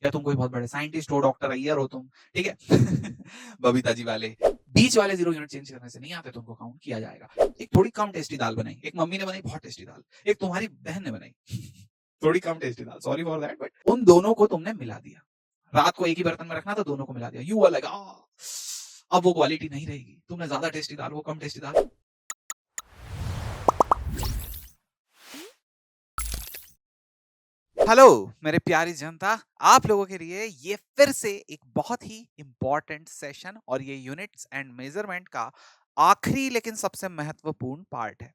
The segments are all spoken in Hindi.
या तुम कोई बहुत बड़े साइंटिस्ट हो, डॉक्टर अय्यर हो तुम, ठीक है? बबीता जी वाले। बीच वाले 0 यूनिट चेंज करने से नहीं आते, तुमको काउंट किया जाएगा। एक थोड़ी कम टेस्टी दाल बनाई, एक मम्मी ने बनाई बहुत टेस्टी दाल, एक तुम्हारी बहन ने बनाई थोड़ी कम टेस्टी दाल, सॉरी फॉर दैट, बट उन दोनों को तुमने मिला दिया। रात को एक ही बर्तन में रखना था, दोनों को मिला दिया। यू आर लाइक अब वो क्वालिटी नहीं रहेगी। तुमने ज्यादा टेस्टी दाल, वो कम टेस्टी दाल। हेलो मेरे प्यारी जनता, आप लोगों के लिए ये फिर से एक बहुत ही इंपॉर्टेंट सेशन और ये यूनिट्स एंड मेजरमेंट का आखिरी लेकिन सबसे महत्वपूर्ण पार्ट है।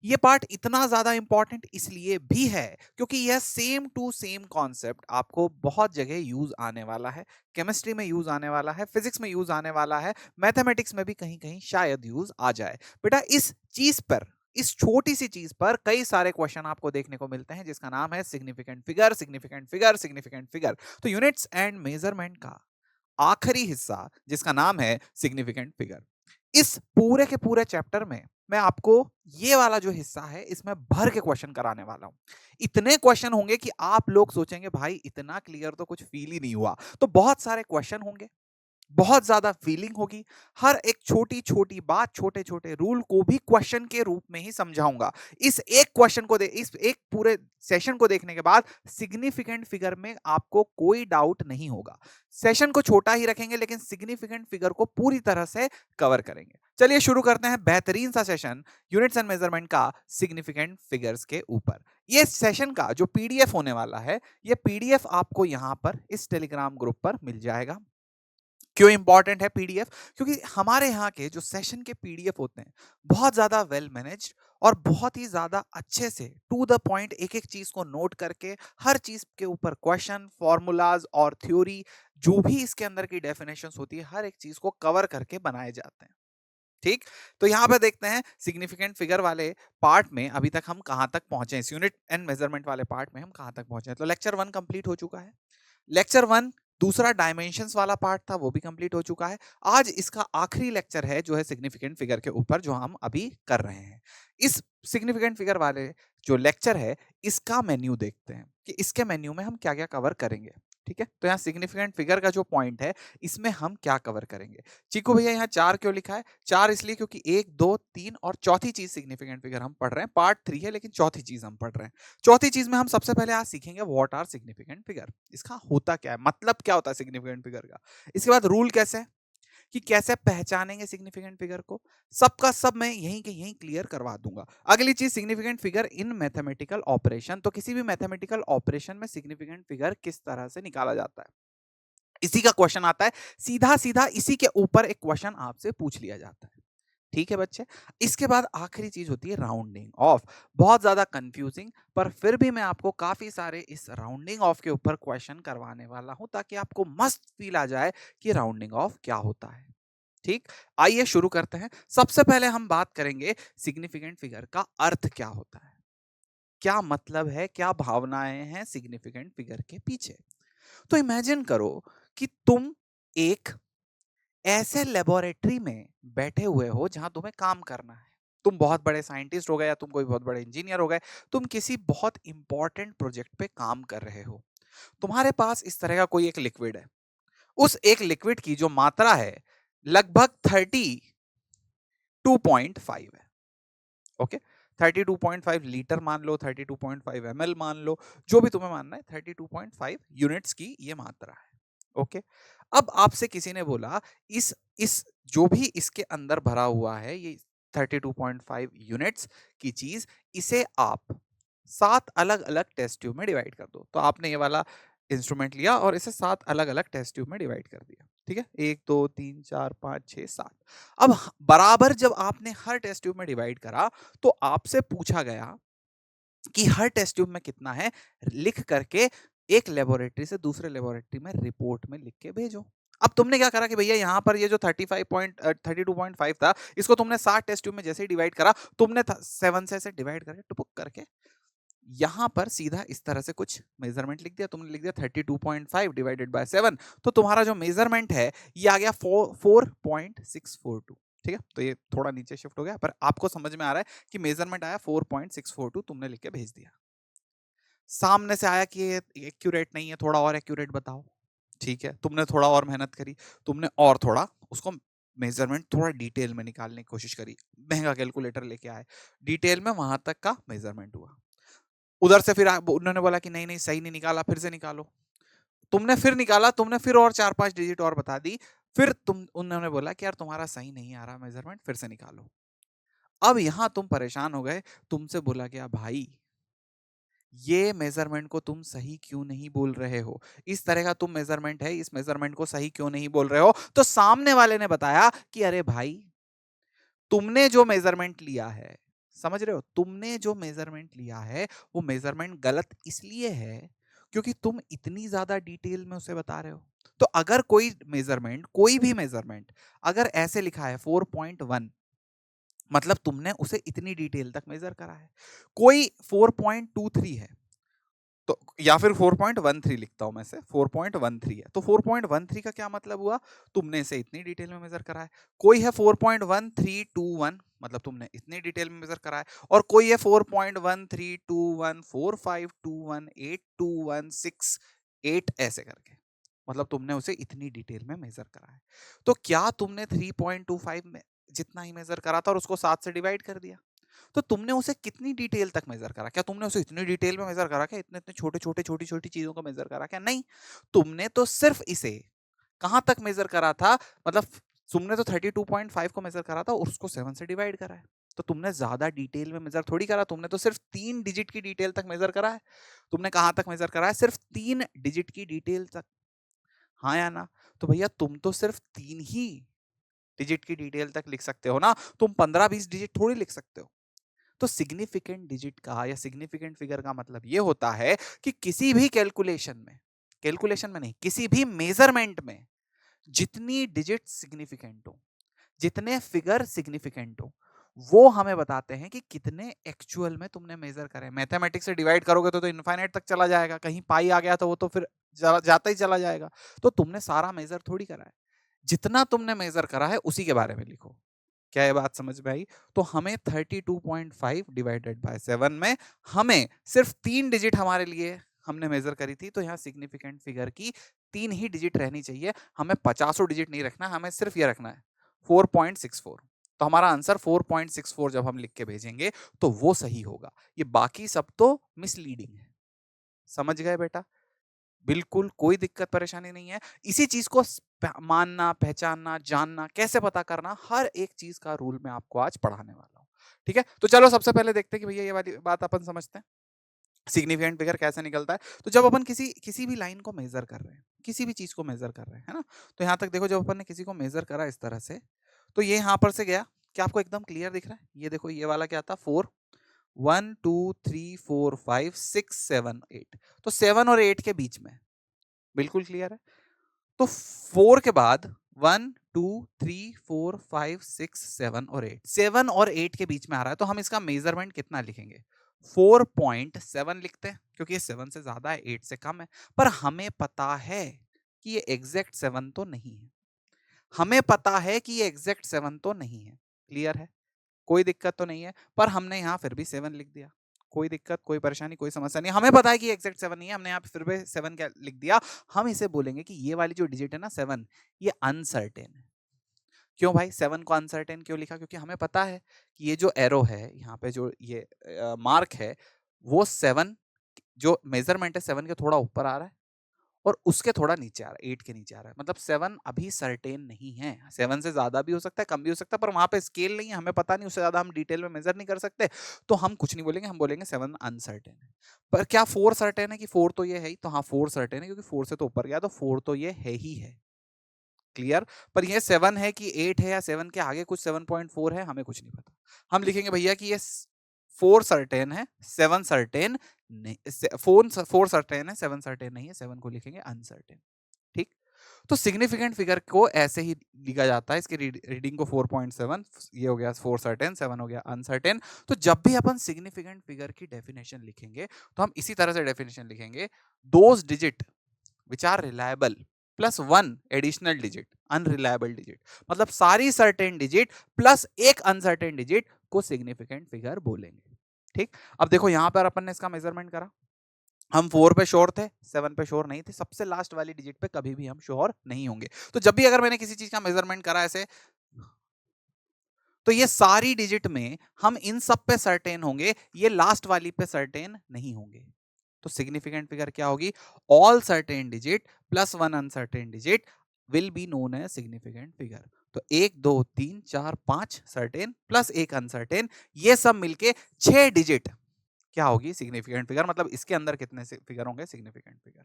ये पार्ट इतना ज्यादा इंपॉर्टेंट इसलिए भी है क्योंकि यह सेम टू सेम कॉन्सेप्ट आपको बहुत जगह यूज आने वाला है। केमिस्ट्री में यूज आने वाला है, फिजिक्स में यूज आने वाला है, मैथमेटिक्स में भी कहीं कहीं शायद यूज आ जाए। बेटा इस चीज पर, इस छोटी सी चीज पर कई सारे क्वेश्चन आपको देखने को मिलते हैं जिसका नाम है significant figure, significant figure, significant figure. तो यूनिट्स एंड मेजरमेंट का आखिरी हिस्सा जिसका नाम है सिग्निफिकेंट फिगर, इस पूरे के पूरे चैप्टर में मैं आपको ये वाला जो हिस्सा है इसमें भर के क्वेश्चन कराने वाला हूं। इतने क्वेश्चन होंगे कि आप लोग सोचेंगे भाई इतना क्लियर तो कुछ फील ही नहीं हुआ। तो बहुत सारे क्वेश्चन होंगे, बहुत ज्यादा फीलिंग होगी। हर एक छोटी छोटी बात, छोटे छोटे रूल को भी क्वेश्चन के रूप में ही समझाऊंगा। इस एक क्वेश्चन को इस एक पूरे सेशन को देखने के बाद सिग्निफिकेंट फिगर में आपको कोई डाउट नहीं होगा। सेशन को छोटा ही रखेंगे लेकिन सिग्निफिकेंट फिगर को पूरी तरह से कवर करेंगे। चलिए शुरू करते हैं बेहतरीन सा सेशन यूनिट्स एंड मेजरमेंट का सिग्निफिकेंट फिगर्स के ऊपर। ये सेशन का जो पीडीएफ होने वाला है, ये पीडीएफ आपको यहां पर इस टेलीग्राम ग्रुप पर मिल जाएगा। क्यों इंपॉर्टेंट है पीडीएफ? क्योंकि हमारे यहाँ के जो सेशन के पीडीएफ होते हैं बहुत ज्यादा वेल मैनेज्ड और बहुत ही ज्यादा अच्छे से टू द पॉइंट एक एक चीज को नोट करके हर चीज के ऊपर क्वेश्चन, फॉर्मूलाज और थ्योरी, जो भी इसके अंदर की डेफिनेशंस होती है, हर एक चीज को कवर करके बनाए जाते हैं। ठीक, तो यहाँ पे देखते हैं सिग्निफिकेंट फिगर वाले पार्ट में अभी तक हम कहां तक पहुंचे। इस यूनिट एंड मेजरमेंट वाले पार्ट में हम कहां तक पहुंचे। तो लेक्चर 1 कंप्लीट हो चुका है। लेक्चर 1 दूसरा डायमेंशंस वाला पार्ट था, वो भी कंप्लीट हो चुका है। आज इसका आखिरी लेक्चर है जो है सिग्निफिकेंट फिगर के ऊपर, जो हम अभी कर रहे हैं। इस सिग्निफिकेंट फिगर वाले जो लेक्चर है इसका मेन्यू देखते हैं कि इसके मेन्यू में हम क्या क्या कवर करेंगे। ठीक है, तो यहाँ सिग्निफिकेंट फिगर का जो पॉइंट है इसमें हम क्या कवर करेंगे। चीकू भैया यहाँ 4 क्यों लिखा है? 4 इसलिए क्योंकि 1 2 3 और चौथी चीज सिग्निफिकेंट फिगर हम पढ़ रहे हैं। पार्ट 3 है लेकिन चौथी चीज हम पढ़ रहे हैं। चौथी चीज में हम सबसे पहले आज सीखेंगे व्हाट आर सिग्निफिकेंट फिगर। इसका होता क्या है, मतलब क्या होता है सिग्निफिकेंट फिगर का। इसके बाद रूल कैसे, कि कैसे पहचानेंगे सिग्निफिकेंट फिगर को, सबका सब मैं यहीं के यहीं क्लियर करवा दूंगा। अगली चीज significant figure in mathematical operation. तो किसी भी मैथमेटिकल ऑपरेशन में सिग्निफिकेंट फिगर किस तरह से निकाला जाता है, इसी का क्वेश्चन आता है। सीधा सीधा इसी के ऊपर एक क्वेश्चन आपसे पूछ लिया जाता है। ठीक है बच्चे। इसके बाद आखिरी चीज होती है राउंडिंग ऑफ। बहुत ज्यादा कंफ्यूजिंग, पर फिर भी मैं आपको काफी सारे इस राउंडिंग ऑफ के ऊपर क्वेश्चन करवाने वाला हूं ताकि आपको मस्त फील आ जाए कि राउंडिंग ऑफ क्या होता है। ठीक, आइए शुरू करते हैं। सबसे पहले हम बात करेंगे सिग्निफिकेंट फिगर का अर्थ क्या होता है, क्या मतलब है, क्या भावनाएं हैं सिग्निफिकेंट फिगर के पीछे। तो इमेजिन करो कि तुम एक ऐसे लेबोरेटरी में बैठे हुए हो जहां तुम्हें काम करना है। तुम बहुत बड़े साइंटिस्ट हो गए या तुम कोई बहुत बड़े इंजीनियर हो गए, तुम किसी बहुत इंपॉर्टेंट प्रोजेक्ट पे काम कर रहे हो। तुम्हारे पास इस तरह का कोई एक लिक्विड है। उस एक लिक्विड की जो मात्रा है लगभग 32.5 है। ओके, 32.5 लीटर मान लो, 32.5 ml मान लो, जो भी तुम्हें मानना है, 32.5 यूनिट्स की ये मात्रा है। ओके, अब आपसे किसी ने बोला इस जो भी इसके अंदर भरा हुआ है ये 32.5 यूनिट्स की चीज, इसे आप 7 अलग अलग टेस्ट ट्यूब में डिवाइड कर दो। तो आपने ये वाला इंस्ट्रूमेंट लिया और इसे 7 अलग अलग टेस्ट ट्यूब में डिवाइड कर दिया। ठीक है, 1 2 3 4 5 6 7। अब बराबर जब आपने हर टेस्ट ट्यूब में डिवाइड करा तो आपसे पूछा गया कि हर टेस्ट ट्यूब में कितना है, लिख करके एक लेबोरेटरी से दूसरे लेबोरेटरी में रिपोर्ट में लिख के भेजो। अब तुमने क्या करा कि भैया यहाँ पर ये जो 32.5 था, इसको तुमने 60 टेस्ट ट्यूब में जैसे ही डिवाइड करा, तुमने 7 से ऐसे डिवाइड करके टुपुक करके यहां पर सीधा इस तरह से कुछ मेजरमेंट लिख दिया। तुमने लिख दिया 32.5 डिवाइडेड बाय 7। तो तुम्हारा जो मेजरमेंट है ये आ गया 4.642। ठीक है, तो ये थोड़ा नीचे शिफ्ट हो गया, पर आपको समझ में आ रहा है कि मेजरमेंट आया 4.642, तुमने लिख के भेज दिया। सामने से आया कि ये एक्यूरेट नहीं है, थोड़ा और एक्यूरेट बताओ। ठीक है, तुमने थोड़ा और मेहनत करी, तुमने और थोड़ा उसको मेजरमेंट थोड़ा डिटेल में निकालने की कोशिश करी, महंगा कैलकुलेटर लेके आए, डिटेल में वहां तक का मेजरमेंट हुआ। उधर से फिर उन्होंने बोला कि नहीं नहीं सही नहीं निकाला, फिर से निकालो। तुमने फिर निकाला, तुमने फिर और 4-5 डिजिट और बता दी, फिर उन्होंने बोला कि यार तुम्हारा सही नहीं आ रहा मेजरमेंट, फिर से निकालो। अब यहां तुम परेशान हो गए, तुमसे बोला गया भाई ये मेजरमेंट को तुम सही क्यों नहीं बोल रहे हो, इस तरह का तुम मेजरमेंट है, इस मेजरमेंट को सही क्यों नहीं बोल रहे हो। तो सामने वाले ने बताया कि अरे भाई तुमने जो मेजरमेंट लिया है, समझ रहे हो, तुमने जो मेजरमेंट लिया है वो मेजरमेंट गलत इसलिए है क्योंकि तुम इतनी ज्यादा डिटेल में उसे बता रहे हो। तो अगर कोई मेजरमेंट, कोई भी मेजरमेंट अगर ऐसे लिखा है 4.1, मतलब तुमने उसे इतनी डिटेल तक मेजर करा है। कोई 4.23 है तो, या फिर 4.13 लिखता हूं मैं, से 4.13 है तो 4.13 का क्या मतलब हुआ, तुमने इसे इतनी डिटेल में मेजर करा है। कोई है 4.1321, मतलब तुमने इतनी डिटेल में मेजर करा है। और कोई है 4.132145218216 ऐसे करके, मतलब तुमने उसे इतनी डिटेल में मेजर करा है। तो क्या तुमने 3.25 में जितना ही मेजर करा था और उसको 7 से डिवाइड कर दिया, तो तुमने उसे कितनी डिटेल तक मेजर करा, क्या तुमने उसे इतनी डिटेल में मेजर करा, क्या इतने इतने छोटे छोटे छोटी छोटी चीजों को मेजर करा, क्या नहीं। तुमने तो सिर्फ इसे कहां तक मेजर करा था, मतलब तुमने तो 32.5 को मेजर करा था और उसको 7 से डिवाइड करा है। तो तुमने ज्यादा डिटेल में मेजर थोड़ी करा, तुमने तो सिर्फ 3 डिजिट की डिटेल तक मेजर करा है। तुमने कहां तक मेजर करा है, सिर्फ 3 डिजिट की डिटेल तक। हाँ या ना। तो भैया तुम तो सिर्फ 3 ही डिजिट की डिटेल तक लिख सकते हो ना, तुम 15-20 डिजिट थोड़ी लिख सकते हो। तो सिग्निफिकेंट डिजिट का या सिग्निफिकेंट फिगर का मतलब ये होता है कि किसी भी कैलकुलेशन में नहीं, किसी भी मेजरमेंट में जितनी डिजिट सिग्निफिकेंट हो, जितने फिगर सिग्निफिकेंट हो, वो हमें बताते हैं कि कितने एक्चुअल में तुमने मेजर करे। मैथमेटिक्स से डिवाइड करोगे तो इनफाइनाइट तक चला जाएगा, कहीं पाई आ गया तो वो तो फिर जाता ही चला जाएगा। तो तुमने सारा मेजर थोड़ी करा है, जितना तुमने मेजर करा है उसी के बारे में लिखो। क्या ये बात समझ में आई। तो हमें 32.5 डिवाइडेड बाय 7 में हमें सिर्फ 3 डिजिट हमारे लिए हमने मेजर करी थी, तो यहाँ सिग्निफिकेंट फिगर की 3 ही डिजिट रहनी चाहिए, हमें 50 डिजिट नहीं रखना, हमें सिर्फ ये रखना है 4.64। तो हमारा आंसर 4.64 जब हम लिख के भेजेंगे तो वो सही होगा, ये बाकी सब तो मिसलीडिंग है। समझ गए बेटा, बिल्कुल कोई दिक्कत परेशानी नहीं है। इसी चीज को मानना, पहचानना, जानना, कैसे पता करना, हर एक चीज का रूल मैं आपको आज पढ़ाने वाला हूँ। ठीक है, तो चलो सबसे पहले देखते हैं कि भैया ये वाली बात अपन समझते हैं, सिग्निफिकेंट फिगर कैसे निकलता है। तो जब अपन किसी किसी भी लाइन को मेजर कर रहे हैं, किसी भी चीज को मेजर कर रहे हैं, है ना, तो यहाँ तक देखो, जब अपन ने किसी को मेजर करा इस तरह से, तो ये यहाँ पर से गया, क्या आपको एकदम क्लियर दिख रहा है, ये देखो ये वाला क्या था 4, 1 2 3 4 5 6 7 8, तो 7 और 8 के बीच में, बिल्कुल क्लियर है। तो 4 के बाद 1 2 3 4 5 6 7 और 8, 7 और 8 के बीच में आ रहा है, तो हम इसका मेजरमेंट कितना लिखेंगे, 4.7 लिखते हैं, क्योंकि ये 7 से ज्यादा है, 8 से कम है। पर हमें पता है कि ये एग्जैक्ट 7 तो नहीं है, हमें पता है कि ये एग्जैक्ट 7 तो नहीं है। क्लियर है, कोई दिक्कत तो नहीं है, पर हमने यहाँ फिर भी 7 लिख दिया। कोई दिक्कत, कोई परेशानी, कोई समस्या नहीं, हमें पता है कि एग्जैक्ट 7 नहीं है, हमने यहाँ पे फिर भी 7 क्या लिख दिया। हम इसे बोलेंगे कि ये वाली जो डिजिट है ना 7, ये अनसर्टेन है। क्यों भाई 7 को अनसर्टेन क्यों लिखा, क्योंकि हमें पता है कि ये जो एरो है यहाँ पे, जो ये मार्क है, वो 7, जो मेजरमेंट है 7 के थोड़ा ऊपर आ रहा है और उसके थोड़ा नीचे आ रहा है, 8 के नीचे आ रहा है, मतलब 7 अभी सर्टेन नहीं है। 7 से ज्यादा भी हो सकता है, कम भी हो सकता है, पर वहां पे स्केल नहीं है, हमें पता नहीं, उससे ज्यादा हम डिटेल में मेजर नहीं कर सकते। तो हम कुछ नहीं बोलेंगे, हम बोलेंगे 7 अनसर्टेन है। पर क्या 4 सर्टेन है, कि 4 तो ये है ही, तो हाँ 4 सर्टेन है, क्योंकि 4 से तो ऊपर गया, तो 4 तो ये है ही है। क्लियर। पर ये 7 है कि 8 है, या 7 के आगे कुछ 7.4 है, हमें कुछ नहीं पता। हम लिखेंगे भैया कि ये 4 सर्टेन है, 7 सर्टेन नहीं, 4 सर्टेन है, 7 सर्टेन नहीं है, 7 को लिखेंगे अनसर्टेन। ठीक। तो सिग्निफिकेंट फिगर को ऐसे ही लिखा जाता है, इसकी रीडिंग को 4.7, ये हो गया 4 सर्टेन, 7 हो गया अनसर्टेन। तो जब भी अपन सिग्निफिकेंट फिगर की डेफिनेशन लिखेंगे, तो हम इसी तरह से डेफिनेशन लिखेंगे, those digit which are reliable plus 1 additional digit unreliable digit, मतलब सारी सर्टेन डिजिट प्लस एक अनसर्टेन डिजिट को सिग्निफिकेंट फिगर बोलेंगे। ठीक। अब देखो यहां पर अपन ने इसका मेजरमेंट करा, हम 4 पे श्योर थे, 7 पे श्योर नहीं थे, सबसे लास्ट वाली डिजिट पे कभी भी हम श्योर नहीं होंगे। तो जब भी अगर मैंने किसी चीज का मेजरमेंट करा ऐसे, तो ये सारी डिजिट में हम इन सब पे सर्टेन होंगे, ये लास्ट वाली पे सर्टेन नहीं होंगे। तो सिग्निफिकेंट फिगर क्या होगी? All certain digit plus one uncertain digit will be known as significant figure. तो 1 2 3 4 5 सर्टेन प्लस एक अनसर्टेन, ये सब मिलके 6 डिजिट क्या होगी? Significant figure. मतलब इसके अंदर कितने फिगर होंगे? Significant figure.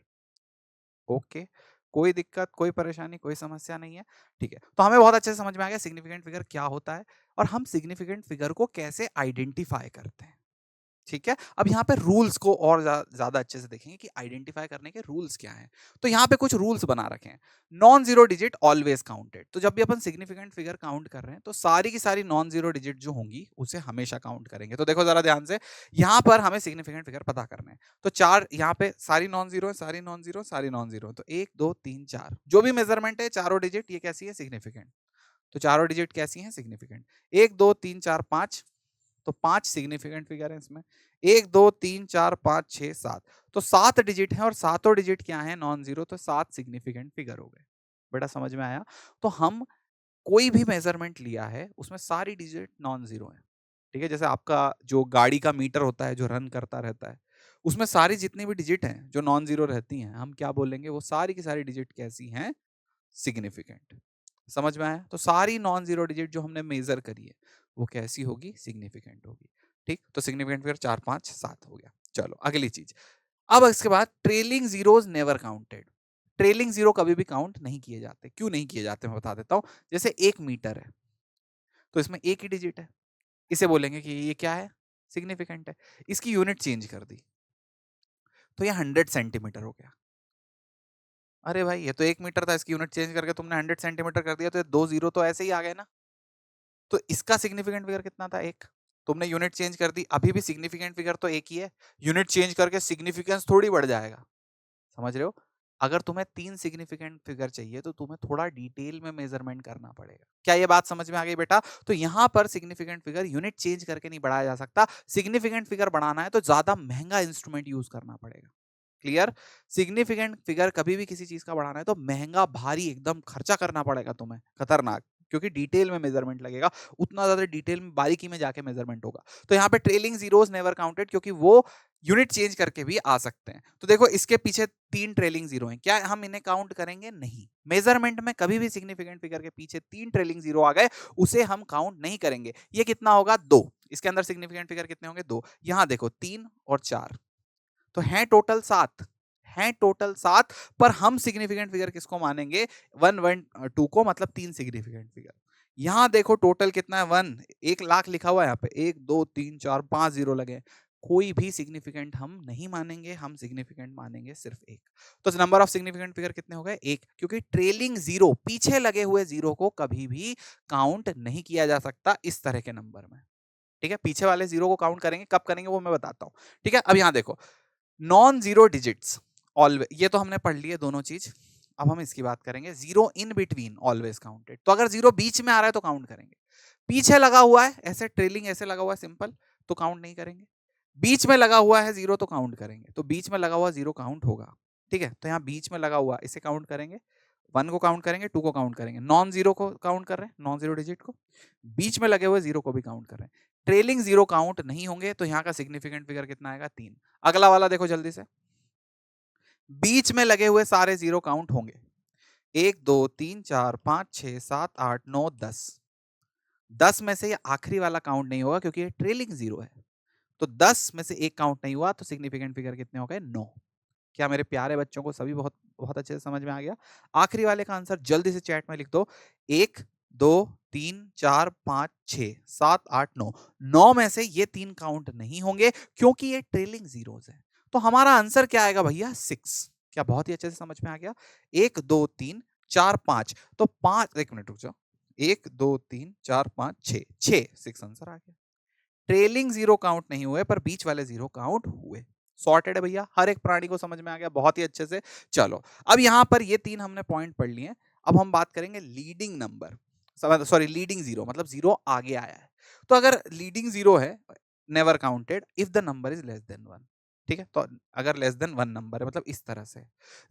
ओके, कोई दिक्कत, कोई परेशानी, कोई समस्या नहीं है। ठीक है, तो हमें बहुत अच्छे से समझ में आ गया सिग्निफिकेंट फिगर क्या होता है और हम सिग्निफिकेंट फिगर को कैसे आइडेंटिफाई करते हैं। ठीक है, अब यहाँ पे रूल्स को और ज्यादा अच्छे से देखेंगे कि आइडेंटिफाई करने के रूल्स क्या हैं। तो यहाँ पे कुछ रूल्स बना रखे हैं। Non zero digit always counted. तो जब भी अपन सिग्निफिकेंट फिगर काउंट कर रहे हैं तो सारी की सारी नॉन जीरो डिजिट जो होंगी उसे हमेशा काउंट करेंगे। तो देखो जरा ध्यान से, यहाँ पर हमें सिग्निफिकेंट फिगर पता करना है। तो चार यहाँ पे सारी नॉन जीरो है, सारी नॉन जीरो, सारी नॉन जीरो। तो 1 2 3 4 जो भी मेजरमेंट है, चारों डिजिट ये कैसी है? सिग्निफिकेंट। तो चारों डिजिट कैसी हैं? सिग्निफिकेंट। 1 2 3 4 5, तो 5 सिग्निफिकेंट फिगर है इसमें। 1 2 3 4 5 6 7, तो 7 डिजिट है और सातों डिजिट क्या है? Non zero. तो 7 सिग्निफिकेंट फिगर हो गए। बेटा समझ में आया? तो हम कोई भी मेजरमेंट लिया है उसमें सारी डिजिट नॉन जीरो है। ठीक है, जैसे आपका जो गाड़ी का मीटर होता है जो रन करता रहता है, उसमें सारी जितनी भी डिजिट हैं जो नॉन जीरो रहती हैं, हम क्या बोलेंगे? वो सारी की सारी डिजिट कैसी हैं? सिग्निफिकेंट। समझ में आया? तो सारी नॉन जीरो डिजिट जो हमने मेजर करी है वो कैसी होगी? सिग्निफिकेंट होगी। ठीक, तो सिग्निफिकेंट फिगर 4 5 7 हो गया। चलो अगली चीज। अब इसके बाद trailing zeros never counted. Trailing zero कभी भी काउंट नहीं किए जाते। क्यों नहीं किए जाते मैं बता देता हूं। जैसे 1 मीटर है तो इसमें एक ही डिजिट है, इसे बोलेंगे कि ये क्या है? सिग्निफिकेंट है। इसकी यूनिट चेंज कर दी तो ये 100 सेंटीमीटर हो गया। अरे भाई ये तो 1 मीटर था, इसकी यूनिट चेंज करके तुमने 100 सेंटीमीटर कर दिया, तो ये 2 जीरो तो ऐसे ही आ गए ना। तो इसका सिग्निफिकेंट फिगर कितना था? एक। तुमने यूनिट चेंज कर दी, अभी भी सिग्निफिकेंट फिगर तो एक ही है। यूनिट चेंज करके सिग्निफिकेंस थोड़ी बढ़ जाएगा। समझ रहे हो? अगर तुम्हें 3 सिग्निफिकेंट फिगर चाहिए तो तुम्हें थोड़ा डिटेल में मेजरमेंट करना पड़ेगा। क्या ये बात समझ में आ गई बेटा? तो यहां पर सिग्निफिकेंट फिगर यूनिट चेंज करके नहीं बढ़ाया जा सकता। सिग्निफिकेंट फिगर बढ़ाना है तो ज्यादा महंगा इंस्ट्रूमेंट यूज करना पड़ेगा। क्लियर? सिग्निफिकेंट फिगर कभी भी किसी चीज का बढ़ाना है तो महंगा भारी एकदम खर्चा करना पड़ेगा तुम्हें, खतरनाक। क्योंकि डिटेल में मेजरमेंट लगेगा, उतना ज्यादा डिटेल में बारीकी में जाके मेजरमेंट होगा। तो यहाँ पे ट्रेलिंग जीरोस नेवर काउंटेड, क्योंकि वो यूनिट चेंज करके भी आ सकते हैं। तो देखो इसके पीछे 3 ट्रेलिंग जीरो हैं, क्या हम इन्हें काउंट करेंगे? नहीं। मेजरमेंट में कभी भी सिग्निफिकेंट फिगर के पीछे 3 ट्रेलिंग जीरो आ गए उसे हम काउंट नहीं करेंगे। ये कितना होगा? 2। इसके अंदर सिग्निफिकेंट फिगर कितने होंगे? 2। यहां देखो 3 और 4, तो हैं टोटल 7। हैं टोटल 7, पर हम सिग्निफिकेंट फिगर किसको मानेंगे? 1 1 2 को, मतलब 3 सिग्निफिकेंट फिगर। यहां देखो टोटल कितना है? 1। 1 लाख लिखा हुआ है यहाँ पे। 1 2 3 4 5 जीरो लगे। कोई भी सिग्निफिकेंट हम नहीं मानेंगे, हम सिग्निफिकेंट मानेंगे सिर्फ एक। तो नंबर ऑफ सिग्निफिकेंट फिगर कितने हो गए? एक। क्योंकि ट्रेलिंग जीरो, पीछे लगे हुए जीरो को कभी भी काउंट नहीं किया जा सकता इस तरह के नंबर में। ठीक है, पीछे वाले जीरो को काउंट करेंगे, कब करेंगे वो मैं बताता हूं। ठीक है, अब यहां देखो नॉन जीरो डिजिट्स ऑलवेज, ये तो हमने पढ़ लिए दोनों चीज। अब हम इसकी बात करेंगे। Zero in between always counted. तो अगर जीरो बीच में आ रहा है तो काउंट करेंगे। पीछे लगा हुआ है ऐसे, ट्रेलिंग ऐसे लगा हुआ है सिंपल, तो काउंट नहीं करेंगे। बीच में लगा हुआ है जीरो तो काउंट करेंगे। तो बीच में लगा हुआ जीरो काउंट होगा। ठीक है, तो यहाँ बीच में लगा हुआ इसे काउंट करेंगे। 1 को काउंट करेंगे, 2 को काउंट करेंगे, नॉन जीरो को काउंट कर रहे हैं, नॉन जीरो डिजिट को। बीच में लगे हुए जीरो को भी काउंट कर रहे हैं। ट्रेलिंग जीरो काउंट नहीं होंगे, तो यहाँ का सिग्निफिकेंट फिगर कितना आएगा? 3। अगला वाला देखो जल्दी से। बीच में लगे हुए सारे जीरो काउंट होंगे। 1 2 3 4 5 6 7 8 9 10। 10 में से ये आखिरी वाला काउंट नहीं होगा क्योंकि ये ट्रेलिंग जीरो है। तो 10 में से एक काउंट नहीं हुआ, तो सिग्निफिकेंट फिगर कितने हो गए? 9। क्या मेरे प्यारे बच्चों को सभी बहुत बहुत अच्छे से समझ में आ गया? आखिरी वाले का आंसर जल्दी से चैट में लिख दो। 1 2 3 4 5 6 7 8 9। 9 में से ये 3 काउंट नहीं होंगे क्योंकि ये ट्रेलिंग जीरोस है। तो हमारा आंसर क्या आएगा भैया? 6। क्या बहुत ही अच्छे से समझ में आ गया? 1 2 3 4 5, तो 5, एक मिनट रुक जाओ। 1 2 3 4 5 6, 6 6 आंसर आ गया। ट्रेलिंग जीरो काउंट नहीं हुए पर बीच वाले जीरो काउंट हुए। सॉर्टेड है भैया, हर एक प्राणी को समझ में आ गया बहुत ही अच्छे से। चलो अब यहां पर ये 3 हमने पॉइंट पढ़ लिए। अब हम बात करेंगे leading number, sorry leading zero, मतलब जीरो आगे आया है। तो अगर लीडिंग जीरो है never counted if the number is less than 1। ठीक है, तो अगर लेस देन 1 नंबर है मतलब इस तरह से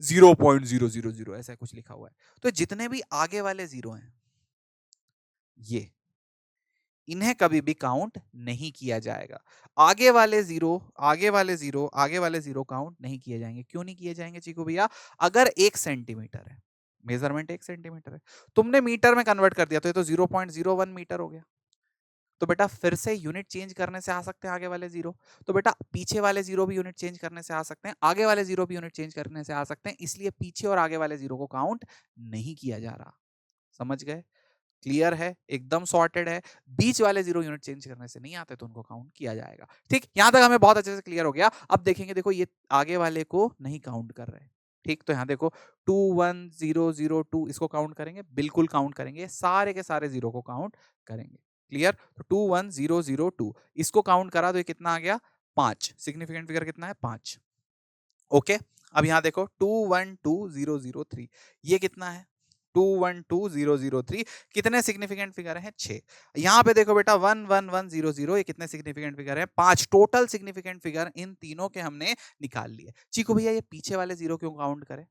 0.000 ऐसा कुछ लिखा हुआ है, तो जितने भी आगे वाले जीरो हैं ये, इन्हें कभी भी काउंट नहीं किया जाएगा। आगे वाले जीरो, आगे वाले जीरो, आगे वाले जीरो काउंट नहीं किए जाएंगे। क्यों नहीं किए जाएंगे चीकू भैया? अगर 1 सेंटीमीटर है, मेजरमेंट 1 सेंटीमीटर है, तुमने मीटर में कन्वर्ट कर दिया तो ये तो 0.01 मीटर हो गया। तो बेटा फिर से यूनिट चेंज करने से आ सकते हैं आगे वाले जीरो, तो बेटा पीछे वाले जीरो भी यूनिट चेंज करने से आ सकते हैं, आगे वाले जीरो भी यूनिट चेंज करने से आ सकते हैं, इसलिए पीछे और आगे वाले जीरो को काउंट नहीं किया जा रहा। समझ गए? क्लियर है, एकदम सॉर्टेड है। बीच वाले जीरो यूनिट चेंज करने से नहीं आते तो उनको काउंट किया जाएगा। ठीक, यहां तक हमें बहुत अच्छे से क्लियर हो गया। अब देखेंगे, देखो ये आगे वाले को नहीं काउंट कर रहे। ठीक, तो यहां देखो 21002 इसको काउंट करेंगे, बिल्कुल काउंट करेंगे, सारे के सारे जीरो को काउंट करेंगे। क्लियर? तो 21002 इसको काउंट करा तो ये कितना आ गया? 5। सिग्निफिकेंट फिगर कितना है? 5। ओके, अब यहां देखो 212003 ये कितना है? 212003 कितने सिग्निफिकेंट फिगर हैं? 6। यहां पे देखो बेटा 11100 ये कितने सिग्निफिकेंट फिगर हैं? 5। टोटल सिग्निफिकेंट फिगर इन तीनों के हमने निकाल लिए। चीकू भैया ये पीछे वाले जीरो क्यों काउंट करें?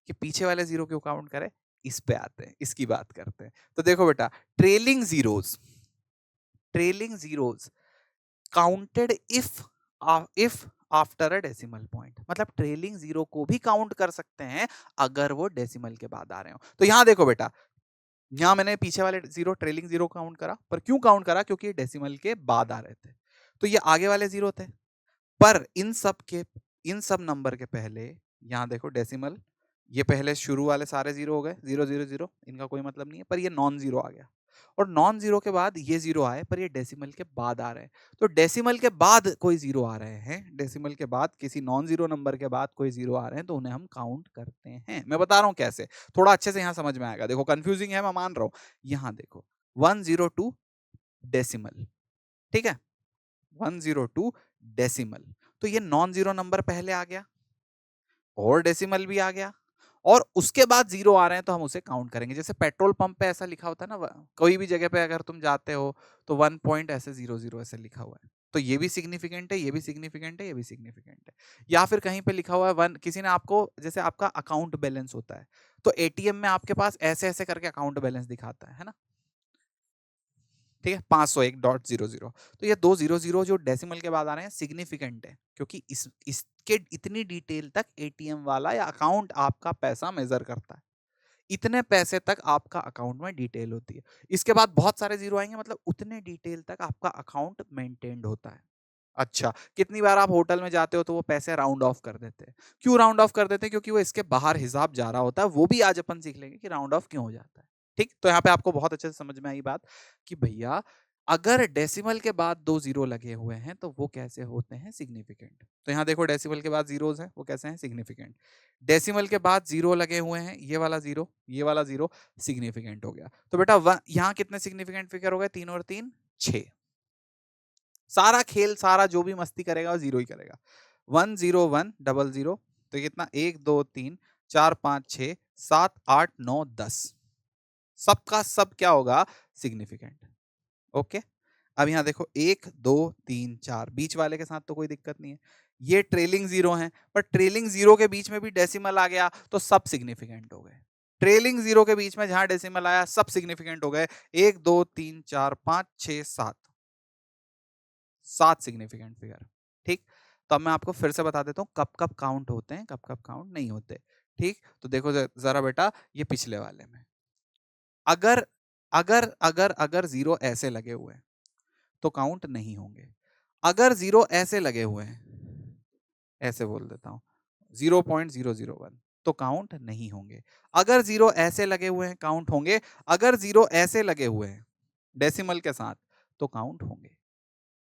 कि पीछे वाले जीरो क्यों काउंट करें? इस पे आते हैं, इसकी बात करते हैं। तो देखो बेटा, trailing zeros, trailing zeros counted if after a decimal point, मतलब ट्रेलिंग जीरो को भी काउंट कर सकते हैं अगर वो डेसिमल के बाद आ रहे हो। तो यहां देखो बेटा, यहां मैंने पीछे वाले जीरो, ट्रेलिंग जीरो काउंट करा, पर क्यों काउंट करा? क्योंकि डेसिमल के बाद आ रहे थे। तो ये आगे वाले जीरो थे, पर इन सब नंबर के पहले यहां देखो डेसिमल, ये पहले शुरू वाले सारे जीरो हो गए, 000, इनका कोई मतलब नहीं है, पर ये नॉन जीरो आ गया। और नॉन जीरो के बाद ये जीरो आए, पर ये डेसिमल के बाद आ रहे हैं। तो डेसिमल के बाद कोई जीरो आ रहे हैं, डेसिमल के बाद किसी नॉन जीरो नंबर के बाद कोई जीरो आ रहे हैं, तो उन्हें हम काउंट करते हैं। मैं बता रहा हूं कैसे, थोड़ा अच्छे से यहां समझ में आएगा। देखो कंफ्यूजिंग है, मैं मान रहा हूं। यहां देखो 102 डेसिमल, ठीक है, 102 डेसिमल, तो ये नॉन जीरो नंबर पहले आ गया और डेसिमल भी आ गया, और उसके बाद जीरो आ रहे हैं तो हम उसे काउंट करेंगे। जैसे पेट्रोल पंप पे ऐसा लिखा होता है ना, कोई भी जगह पे अगर तुम जाते हो तो 1 पॉइंट ऐसे 00 ऐसे लिखा हुआ है, तो ये भी सिग्निफिकेंट है, ये भी सिग्निफिकेंट है, ये भी सिग्निफिकेंट है। या फिर कहीं पे लिखा हुआ है 1, किसी ने आपको, जैसे आपका अकाउंट बैलेंस होता है, तो एटीएम में आपके पास ऐसे ऐसे करके अकाउंट बैलेंस दिखाता है ना, ठीक है, 501.00, तो ये 200 जो डेसिमल के बाद आ रहे हैं सिग्निफिकेंट है, क्योंकि इसके इतनी डिटेल तक एटीएम वाला या अकाउंट आपका पैसा मेजर करता है। इतने पैसे तक आपका अकाउंट में डिटेल होती है। इसके बाद बहुत सारे जीरो आएंगे, मतलब उतने डिटेल तक आपका अकाउंट मेंटेन्ड होता है। अच्छा, कितनी बार आप होटल में जाते हो तो वो पैसे राउंड ऑफ कर देते हैं। क्यों राउंड ऑफ कर देते हैं? क्योंकि वो इसके बाहर हिसाब जा रहा होता है। वो भी आज अपन सीख लेंगे कि राउंड ऑफ क्यों हो जाता है। ठीक, तो यहाँ पे आपको बहुत अच्छे से समझ में आई बात कि भैया अगर डेसिमल के बाद 2 जीरो लगे हुए हैं तो वो कैसे होते हैं? सिग्निफिकेंट। तो यहाँ देखो डेसिमल के बाद जीरोस हैं, वो कैसे हैं? सिग्निफिकेंट। डेसिमल के बाद जीरो लगे हुए हैं, ये वाला जीरो, ये वाला जीरो, सिग्निफिकेंट हो गया। तो बेटा यहाँ कितने सिग्निफिकेंट फिगर हो गए? 3 और 3 6। सारा खेल, सारा जो भी मस्ती करेगा वो जीरो ही करेगा। 10100, तो कितना? 1 2 3 4 5 6 7 8 9 10, सबका सब क्या होगा? सिग्निफिकेंट। ओके, अब यहां देखो 1 2 3 4, बीच वाले के साथ तो कोई दिक्कत नहीं है। ये ट्रेलिंग जीरो है, पर ट्रेलिंग जीरो के बीच में भी डेसिमल आ गया तो सब सिग्निफिकेंट हो गए। ट्रेलिंग जीरो के बीच में जहां डेसिमल आया सब सिग्निफिकेंट हो गए। 1 2 3 4 5 6 7, 7 सिग्निफिकेंट फिगर। ठीक, तो अब मैं आपको फिर से बता देता हूँ कब कब काउंट होते हैं, कब कब काउंट नहीं होते। ठीक, तो देखो जरा बेटा, ये पिछले वाले में अगर अगर अगर अगर जीरो ऐसे लगे हुए हैं तो काउंट नहीं होंगे। अगर जीरो ऐसे लगे हुए हैं, ऐसे बोल देता हूं, 0.001, तो काउंट नहीं होंगे। अगर जीरो ऐसे लगे हुए हैं काउंट होंगे। अगर जीरो ऐसे लगे हुए हैं डेसिमल के साथ तो काउंट होंगे।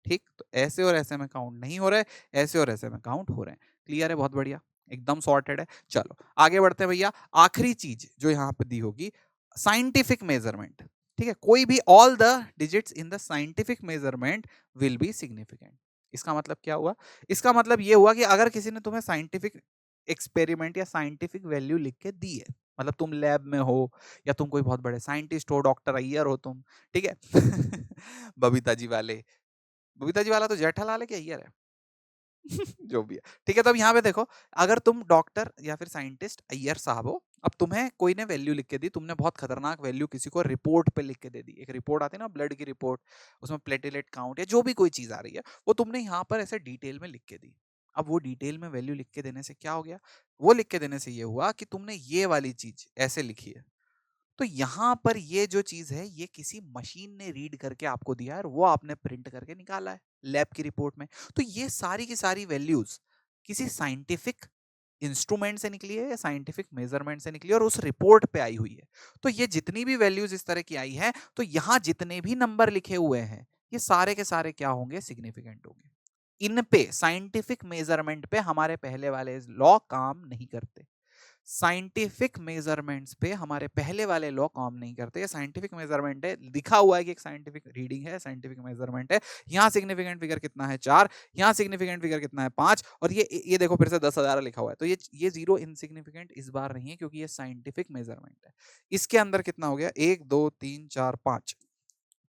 ठीक, तो ऐसे और ऐसे में काउंट नहीं हो रहे, ऐसे और ऐसे में काउंट हो रहे हैं। क्लियर है? बहुत बढ़िया, एकदम सॉर्टेड है। चलो आगे बढ़ते हैं भैया। आखिरी चीज जो यहाँ पे दी होगी, साइंटिफिक मेजरमेंट। ठीक है, कोई भी all the digits in the scientific measurement will be significant. इसका मतलब क्या हुआ? इसका मतलब ये हुआ कि अगर किसी ने तुम्हें साइंटिफिक एक्सपेरिमेंट या साइंटिफिक वैल्यू लिख के दी है, मतलब तुम लैब में हो या तुम कोई बहुत बड़े साइंटिस्ट हो, डॉक्टर अय्यर हो तुम, ठीक है बबीता जी वाले, बबीता जी वाला तो जेठालाल है कि अय्यर है? जो भी है, ठीक है। तो अब यहाँ पे देखो, अगर तुम डॉक्टर या फिर साइंटिस्ट अय्यर साहब हो, अब तुम्हें कोई ने वैल्यू लिख के दी, तुमने बहुत खतरनाक वैल्यू किसी को रिपोर्ट पे लिख के दे दी। एक रिपोर्ट आती है ना, ब्लड की रिपोर्ट, उसमें प्लेटलेट काउंट या जो भी कोई चीज आ रही है, वो तुमने यहाँ पर ऐसे डिटेल में लिख के दी। अब वो डिटेल में वैल्यू लिख के देने से क्या हो गया? वो लिख के देने से ये हुआ कि तुमने ये वाली चीज ऐसे लिखी है, तो यहाँ पर ये जो चीज है, ये किसी मशीन ने रीड करके आपको दिया है और वो आपने प्रिंट करके निकाला है लैब की रिपोर्ट में। तो ये सारी की सारी वैल्यूज किसी साइंटिफिक इंस्ट्रूमेंट से निकली है या साइंटिफिक मेजरमेंट से निकली है और उस रिपोर्ट पे आई हुई है। तो ये जितनी भी वैल्यूज इस तरह की आई है, तो यहाँ जितने भी नंबर लिखे हुए हैं, ये सारे के सारे क्या होंगे? सिग्निफिकेंट होंगे। इन पे साइंटिफिक मेजरमेंट पे हमारे पहले वाले लॉ काम नहीं करते। साइंटिफिक मेजरमेंट्स पे हमारे पहले वाले लॉ काम नहीं करते। ये साइंटिफिक मेजरमेंट है, लिखा हुआ है कि एक साइंटिफिक रीडिंग है, साइंटिफिक मेजरमेंट है। यहाँ सिग्निफिकेंट फिगर कितना है? 4। यहाँ सिग्निफिकेंट फिगर कितना है? 5। और ये देखो फिर से 10,000 लिखा हुआ है, तो ये जीरो इनसिग्निफिकेंट इस बार नहीं है, क्योंकि ये साइंटिफिक मेजरमेंट है। इसके अंदर कितना हो गया? 1 2 3 4 5।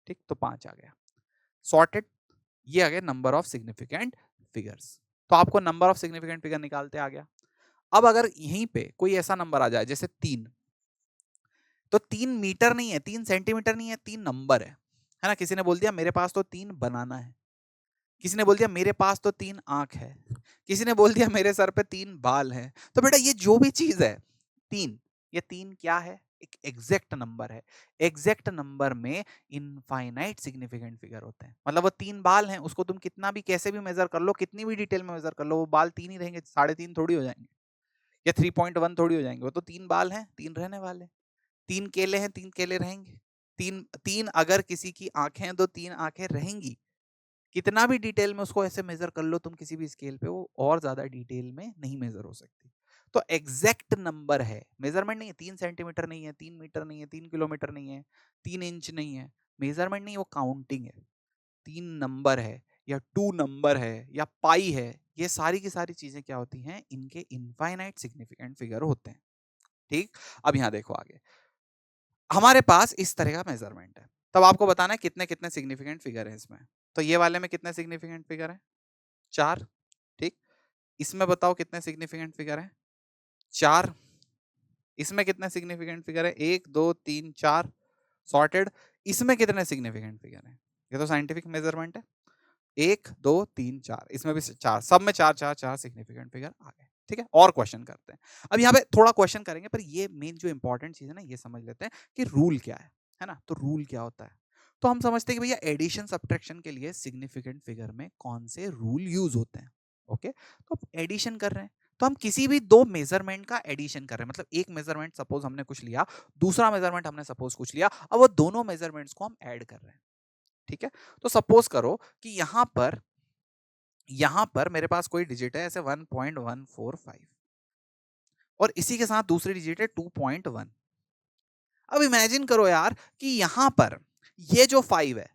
ठीक, तो 5 आ गया, सॉर्टेड। ये आ गया नंबर ऑफ सिग्निफिकेंट फिगर्स। तो आपको नंबर ऑफ सिग्निफिकेंट फिगर निकालते आ गया। अब अगर यहीं पे कोई ऐसा नंबर आ जाए जैसे 3, तो 3 मीटर नहीं है, 3 सेंटीमीटर नहीं है, 3 नंबर है ना? किसी ने बोल दिया मेरे पास तो 3 बनाना है, किसी ने बोल दिया मेरे पास तो 3 आंख है, किसी ने बोल दिया मेरे सर पे 3 बाल हैं। तो बेटा ये जो भी चीज है 3, ये 3 क्या है? एक एग्जैक्ट नंबर है। एग्जैक्ट नंबर में इनफाइनाइट सिग्निफिकेंट फिगर होते हैं। मतलब वो 3 बाल हैं, उसको तुम कितना भी कैसे भी मेजर कर लो, कितनी भी डिटेल में मेजर कर लो, वो बाल 3 ही रहेंगे, 3.5 थोड़ी हो जाएंगे या 3.1 थोड़ी हो जाएंगे। वो तो 3 बाल हैं, 3 रहने वाले। 3 केले हैं, 3 केले रहेंगे। तीन तीन अगर किसी की आंखें हैं तो 3 आंखें रहेंगी। कितना भी डिटेल में उसको ऐसे मेजर कर लो तुम किसी भी स्केल पे, वो और ज्यादा डिटेल में नहीं मेजर हो सकती। तो एग्जैक्ट नंबर है, मेजरमेंट नहीं है। 3 सेंटीमीटर नहीं है, 3 मीटर नहीं है, 3 किलोमीटर नहीं है, 3 इंच नहीं है। मेजरमेंट नहीं, वो काउंटिंग है। 3 नंबर है या 2 नंबर है या पाई है, ये सारी की सारी चीजें क्या होती हैं? इनके इनफाइनाइट सिग्निफिकेंट फिगर होते हैं। ठीक, अब यहां देखो आगे, हमारे पास इस तरह का मेजरमेंट है। तब आपको बताना है कितने कितने सिग्निफिकेंट फिगर है इसमें। तो ये वाले में कितने सिग्निफिकेंट फिगर है? 4। ठीक, इसमें बताओ कितने सिग्निफिकेंट फिगर है? 4। इसमें कितने सिग्निफिकेंट फिगर है? 1 2 3 4। सॉर्टेड। इसमें कितने सिग्निफिकेंट फिगर है? ये तो साइंटिफिक मेजरमेंट है। 1 2 3 4, इसमें भी 4, सब में 4 4 4 सिग्निफिकेंट फिगर आ गए। ठीक है, और क्वेश्चन करते हैं। अब यहाँ पे थोड़ा क्वेश्चन करेंगे, पर ये मेन जो इंपॉर्टेंट चीज है ना, ये समझ लेते हैं कि रूल क्या है ना? तो रूल क्या होता है? तो हम समझते हैं कि भैया एडिशन सब्ट्रैक्शन के लिए सिग्निफिकेंट फिगर में कौन से रूल यूज होते हैं। ओके, तो एडिशन कर रहे हैं, तो हम किसी भी दो मेजरमेंट का एडिशन कर रहे हैं। मतलब एक मेजरमेंट सपोज हमने कुछ लिया, दूसरा मेजरमेंट हमने सपोज कुछ लिया, अब वो दोनों मेजरमेंट्स को हम ऐड कर रहे हैं। ठीक है, तो सपोज करो कि यहां पर मेरे पास कोई डिजिट है ऐसे 1.145, और इसी के साथ दूसरी डिजिट है 2.1। अब इमेजिन करो यार कि यहां पर ये जो 5 है,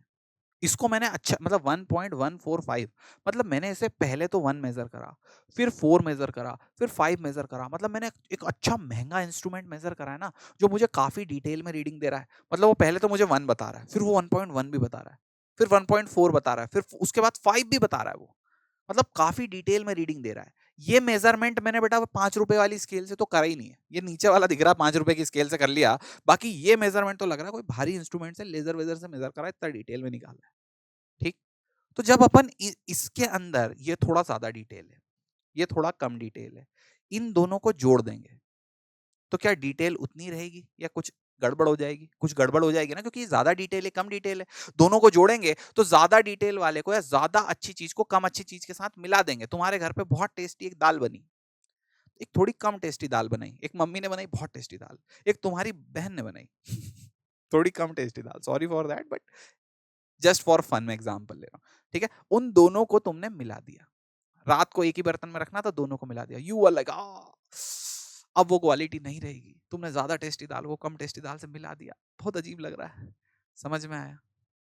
इसको मैंने अच्छा मतलब 1.145, मतलब मैंने इसे पहले तो 1 मेजर करा, फिर 4 मेजर करा, फिर 5 मेजर करा। मतलब मैंने एक अच्छा महंगा इंस्ट्रूमेंट मेजर करा है ना, जो मुझे काफी डिटेल में रीडिंग दे रहा है। मतलब वो पहले तो मुझे 1 बता रहा है, फिर वो 1.1 भी बता रहा है, फिर 1.4 बता रहा है, फिर उसके बाद 5 भी बता रहा है वो। मतलब काफी डिटेल में रीडिंग दे रहा है। ये मेजरमेंट मैंने बेटा 5 रुपए वाली स्केल से तो करा ही नहीं है। ये नीचे वाला दिख रहा है 5 रुपए की स्केल से कर लिया, बाकी ये मेजरमेंट तो लग रहा है कोई भारी इंस्ट्रूमेंट से लेजर वेजर से मेजर करा है, इतना डिटेल में निकाला है। ठीक, तो जब अपन इसके अंदर ये थोड़ा ज्यादा डिटेल है, ये थोड़ा कम डिटेल है, इन दोनों को जोड़ देंगे, तो क्या डिटेल उतनी रहेगी या कुछ गड़बड़ हो जाएगी? कुछ गड़बड़ हो जाएगी ना, क्योंकि ज्यादा डिटेल है कम डिटेल है। दोनों को जोड़ेंगे तो ज्यादा डिटेल वाले को या ज्यादा अच्छी चीज को कम अच्छी चीज के साथ मिला देंगे। तुम्हारे घर पे बहुत टेस्टी एक दाल बनी, एक थोड़ी कम टेस्टी दाल बनाई, एक मम्मी ने बनाई बहुत टेस्टी दाल, एक तुम्हारी बहन ने बनाई थोड़ी कम टेस्टी दाल। Sorry for that, but just for fun में एग्जांपल ले रहा हूँ। ठीक है, उन दोनों को तुमने मिला दिया, रात को एक ही बर्तन में रखना था, दोनों को मिला दिया। यू वर लाइक अब वो क्वालिटी नहीं रहेगी, तुमने ज्यादा टेस्टी दाल को कम टेस्टी दाल से मिला दिया, बहुत अजीब लग रहा है। समझ में आया?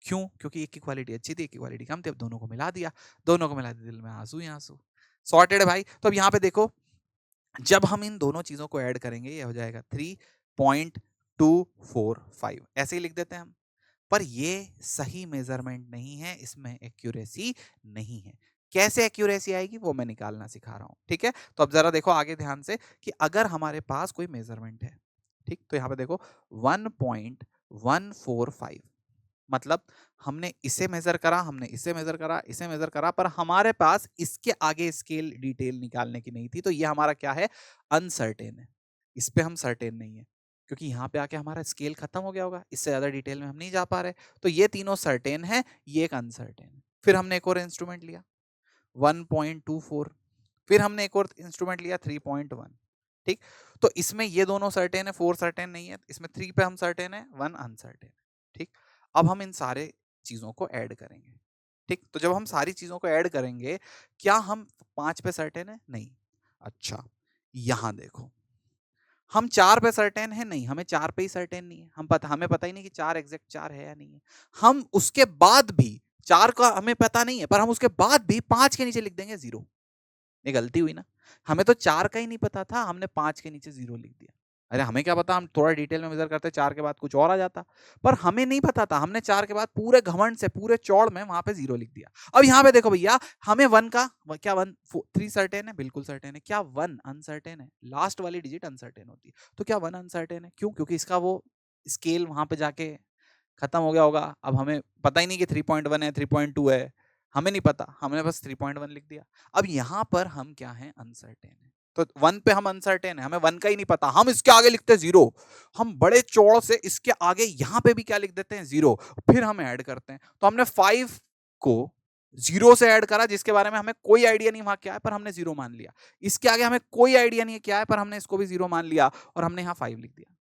क्यों? क्योंकि एक की क्वालिटी अच्छी थी, एक की क्वालिटी कम थी, अब दोनों को मिला दिया। दोनों को मिला दिया, दिल में आंसू ही आंसू। सॉर्टेड है भाई। तो अब यहाँ पे देखो, जब हम इन दोनों चीजों को ऐड करेंगे, ये हो जाएगा 3.245, ऐसे ही लिख देते हैं हम। पर ये सही मेजरमेंट नहीं है, इसमें एक्यूरेसी नहीं है। कैसे एक्यूरेसी आएगी वो मैं निकालना सिखा रहा हूं, ठीक है। तो अब जरा देखो आगे ध्यान से कि अगर हमारे पास कोई मेजरमेंट है, ठीक, तो यहाँ पे देखो 1.145, मतलब हमने इसे मेजर करा, हमने इसे मेजर करा, इसे मेजर करा, पर हमारे पास इसके आगे स्केल डिटेल निकालने की नहीं थी, तो ये हमारा क्या है, अनसर्टेन है। इस पे हम सर्टेन नहीं है, क्योंकि यहाँ पे आके हमारा स्केल खत्म हो गया होगा, इससे ज्यादा डिटेल में हम नहीं जा पा रहे। तो ये तीनों सर्टेन है, ये एक अनसर्टेन है। फिर हमने एक और इंस्ट्रूमेंट लिया 1.24, फिर हमने एक और इंस्ट्रूमेंट लिया 3.1, ठीक। तो इसमें ये दोनों सर्टेन है, 4 सर्टेन नहीं है, इसमें 3 पे हम सर्टेन है, 1 अनसर्टेन है, ठीक। अब हम इन सारे चीजों को ऐड करेंगे, ठीक। तो जब हम सारी चीजों को ऐड करेंगे, क्या हम 5 पे सर्टेन है, नहीं। अच्छा, यहां देखो, हम 4 पे सर्टेन है, नहीं, हमें 4 पे ही सर्टेन नहीं है, हमें पता ही नहीं कि 4 एग्जैक्ट 4 है या नहीं है। हम उसके बाद भी 4 का हमें पता नहीं है, पर हम उसके बाद भी 5 के नीचे लिख देंगे 0। ये गलती हुई ना। हमें तो 4 का ही नहीं पता था, हमने 5 के नीचे 0 लिख दिया। अरे हमें क्या पता, हम थोड़ा डिटेल में मेजर करते 4 के बाद कुछ और आ जाता। पर हमें नहीं पता था, हमने 4 के बाद पूरे घमंड से, पूरे चौड़ में वहां पे 0 लिख दिया। अब यहाँ पे देखो भैया, हमें 1 का क्या 3 सर्टेन है, बिल्कुल सर्टेन है। क्या 1 अनसर्टेन है, लास्ट वाली डिजिट अनसर्टेन होती है। तो क्या 1 अनसर्टेन है, क्यों, क्योंकि इसका वो स्केल वहां पे जाके खत्म हो गया होगा। अब हमें पता ही नहीं कि 3.1 है, 3.2 है, हमें नहीं पता, हमने बस 3.1 लिख दिया। अब यहां पर हम क्या हैं, अनसर्टेन है। तो 1 पे हम अनसर्टेन है, हमें 1 का ही नहीं पता, हम इसके आगे लिखते हैं 0। हम बड़े चौड़ से इसके आगे यहां पे भी क्या लिख देते हैं, 0। फिर हम ऐड करते हैं, तो हमने 5 को 0 से ऐड करा, जिसके बारे में हमें कोई आइडिया नहीं वहां क्या है, पर हमने 0 मान लिया। इसके आगे हमें कोई आइडिया नहीं है क्या है, पर हमने इसको भी 0 मान लिया, और हमने यहाँ 5 लिख दिया।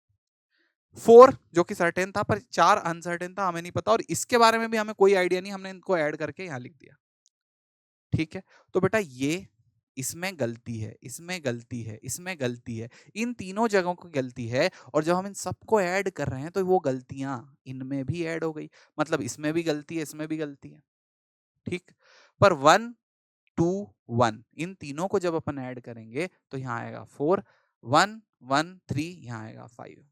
4 जो कि सर्टेन था, पर 4 अनसर्टेन था, हमें नहीं पता, और इसके बारे में भी हमें कोई आइडिया नहीं, हमने इनको ऐड करके यहाँ लिख दिया, ठीक है। तो बेटा ये इसमें गलती है, इसमें गलती है, इसमें गलती है, इन तीनों जगहों की गलती है। और जब हम इन सबको ऐड कर रहे हैं, तो वो गलतियां इनमें भी ऐड हो गई, मतलब इसमें भी गलती है, इसमें भी गलती है, ठीक। पर 1 2 1 इन तीनों को जब अपन ऐड करेंगे, तो यहाँ आएगा 4, 1 1 3, यहाँ आएगा 5।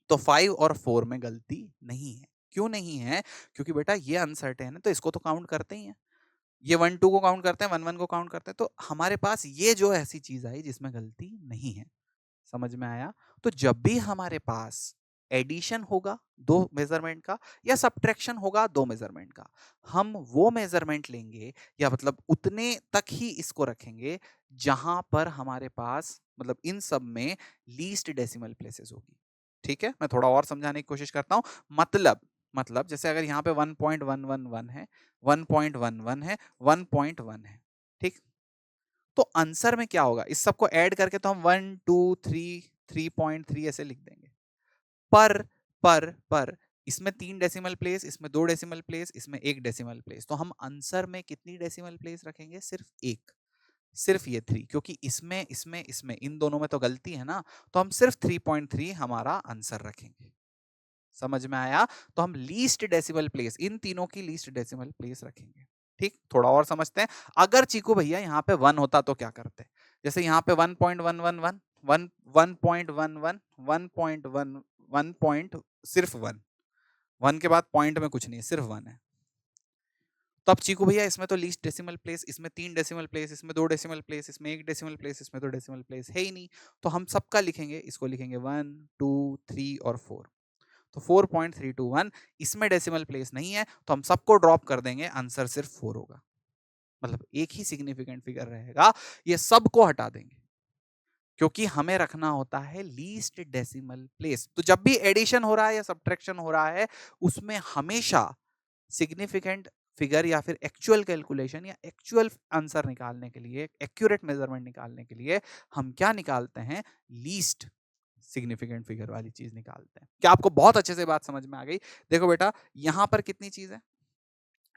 तो 5 और 4 में गलती नहीं है। क्यों नहीं है, क्योंकि बेटा ये अनसर्टेन है, तो इसको तो काउंट करते ही हैं। ये 1 2 को काउंट करते हैं, 1 1 को काउंट करते हैं, तो हमारे पास ये जो ऐसी चीज आई जिसमें गलती नहीं है। समझ में आया। तो जब भी हमारे पास एडिशन होगा दो मेजरमेंट का, या सब्ट्रैक्शन होगा दो मेजरमेंट का, हम वो मेजरमेंट लेंगे, या मतलब उतने तक ही इसको रखेंगे जहां पर हमारे पास, मतलब इन सब में लीस्ट डेसिमल प्लेसेस होगी, ठीक है। मैं थोड़ा और समझाने की कोशिश करता हूं। मतलब जैसे अगर यहाँ पे 1.111 है, 1.11 है, 1.1 है, ठीक। तो आंसर में क्या होगा, इस सबको ऐड करके तो हम 1 2 3 3.3 ऐसे लिख देंगे। पर पर इसमें 3 डेसिमल प्लेस, इसमें 2 डेसिमल प्लेस, इसमें 1 डेसिमल प्लेस, तो हम आंसर में कितनी डेसिमल प्लेस रखेंगे, सिर्फ एक, सिर्फ ये 3, क्योंकि इसमें इसमें इसमें इन दोनों में तो गलती है ना, तो हम सिर्फ 3.3 हमारा आंसर रखेंगे। समझ में आया। तो हम लीस्ट डेसिमल प्लेस, इन तीनों की लीस्ट डेसिमल प्लेस रखेंगे, ठीक। थोड़ा और समझते हैं। अगर चीकू भैया यहाँ पे 1 होता तो क्या करते, जैसे यहाँ पे 1.111 1 1.11 1.1 1 पॉइंट, सिर्फ 1, 1 के बाद पॉइंट में कुछ नहीं है, सिर्फ 1 है। तो अब चीकू भैया इसमें तो लीस्ट डेसिमल प्लेस, इसमें 3 डेसिमल प्लेस, इसमें 2 डेसिमल प्लेस, इसमें 1 डेसिमल प्लेस, इसमें 2 डेसिमल प्लेस है ही नहीं। तो हम सबका लिखेंगे, इसको लिखेंगे 1 2 3 और 4। तो 4.321, इसमें डेसिमल प्लेस नहीं है, तो हम सबको ड्रॉप कर देंगे, आंसर सिर्फ 4 होगा। मतलब एक ही सिग्निफिकेंट फिगर रहेगा, ये सबको हटा देंगे, क्योंकि हमें रखना होता है लीस्ट डेसिमल प्लेस। तो जब भी एडिशन हो रहा है या सब्ट्रैक्शन हो रहा है, उसमें हमेशा सिग्निफिकेंट फिगर या फिर एक्चुअल कैलकुलेशन या एक्चुअल आंसर निकालने के लिए, एक्यूरेट मेजरमेंट निकालने के लिए हम क्या निकालते हैं, लीस्ट सिग्निफिकेंट फिगर वाली चीज निकालते हैं। क्या आपको बहुत अच्छे से बात समझ में आ गई। देखो बेटा, यहां पर कितनी चीज है,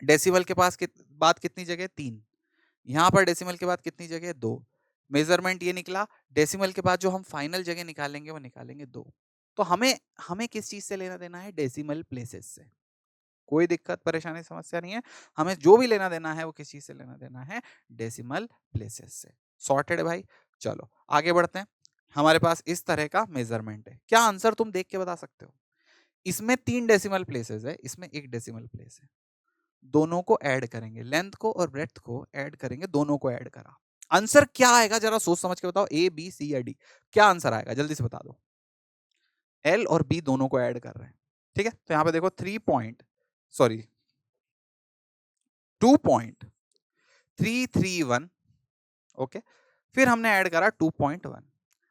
डेसिमल के पास बाद कितनी जगह, 3। यहां पर डेसिमल के बाद कितनी जगह, 2। मेजरमेंट ये निकला, डेसिमल के बाद जो हम फाइनल जगह निकालेंगे वो निकालेंगे 2। तो हमें हमें किस चीज से लेना देना है, डेसिमल प्लेसेस से। कोई दिक्कत परेशानी समस्या नहीं है। हमें जो भी लेना देना है वो किस चीज से लेना देना है, डेसिमल प्लेसेस से। सॉर्टेड है भाई। चलो आगे बढ़ते हैं। हमारे पास इस तरह का मेजरमेंट है। क्या आंसर तुम देख के बता सकते हो, इसमें 3 डेसिमल प्लेसेस है, इसमें 1 डेसिमल प्लेस है। दोनों को ऐड करेंगे, लेंथ को और ब्रेड्थ को ऐड करेंगे, दोनों को ऐड करा। आंसर क्या आएगा जरा सोच समझ के बताओ, ए बी सी या डी, क्या आंसर आएगा जल्दी से बता दो। एल और बी दोनों को ऐड कर रहे हैं, ठीक है। तो यहां पे देखो 2.331, ओके। फिर हमने ऐड करा 2.1।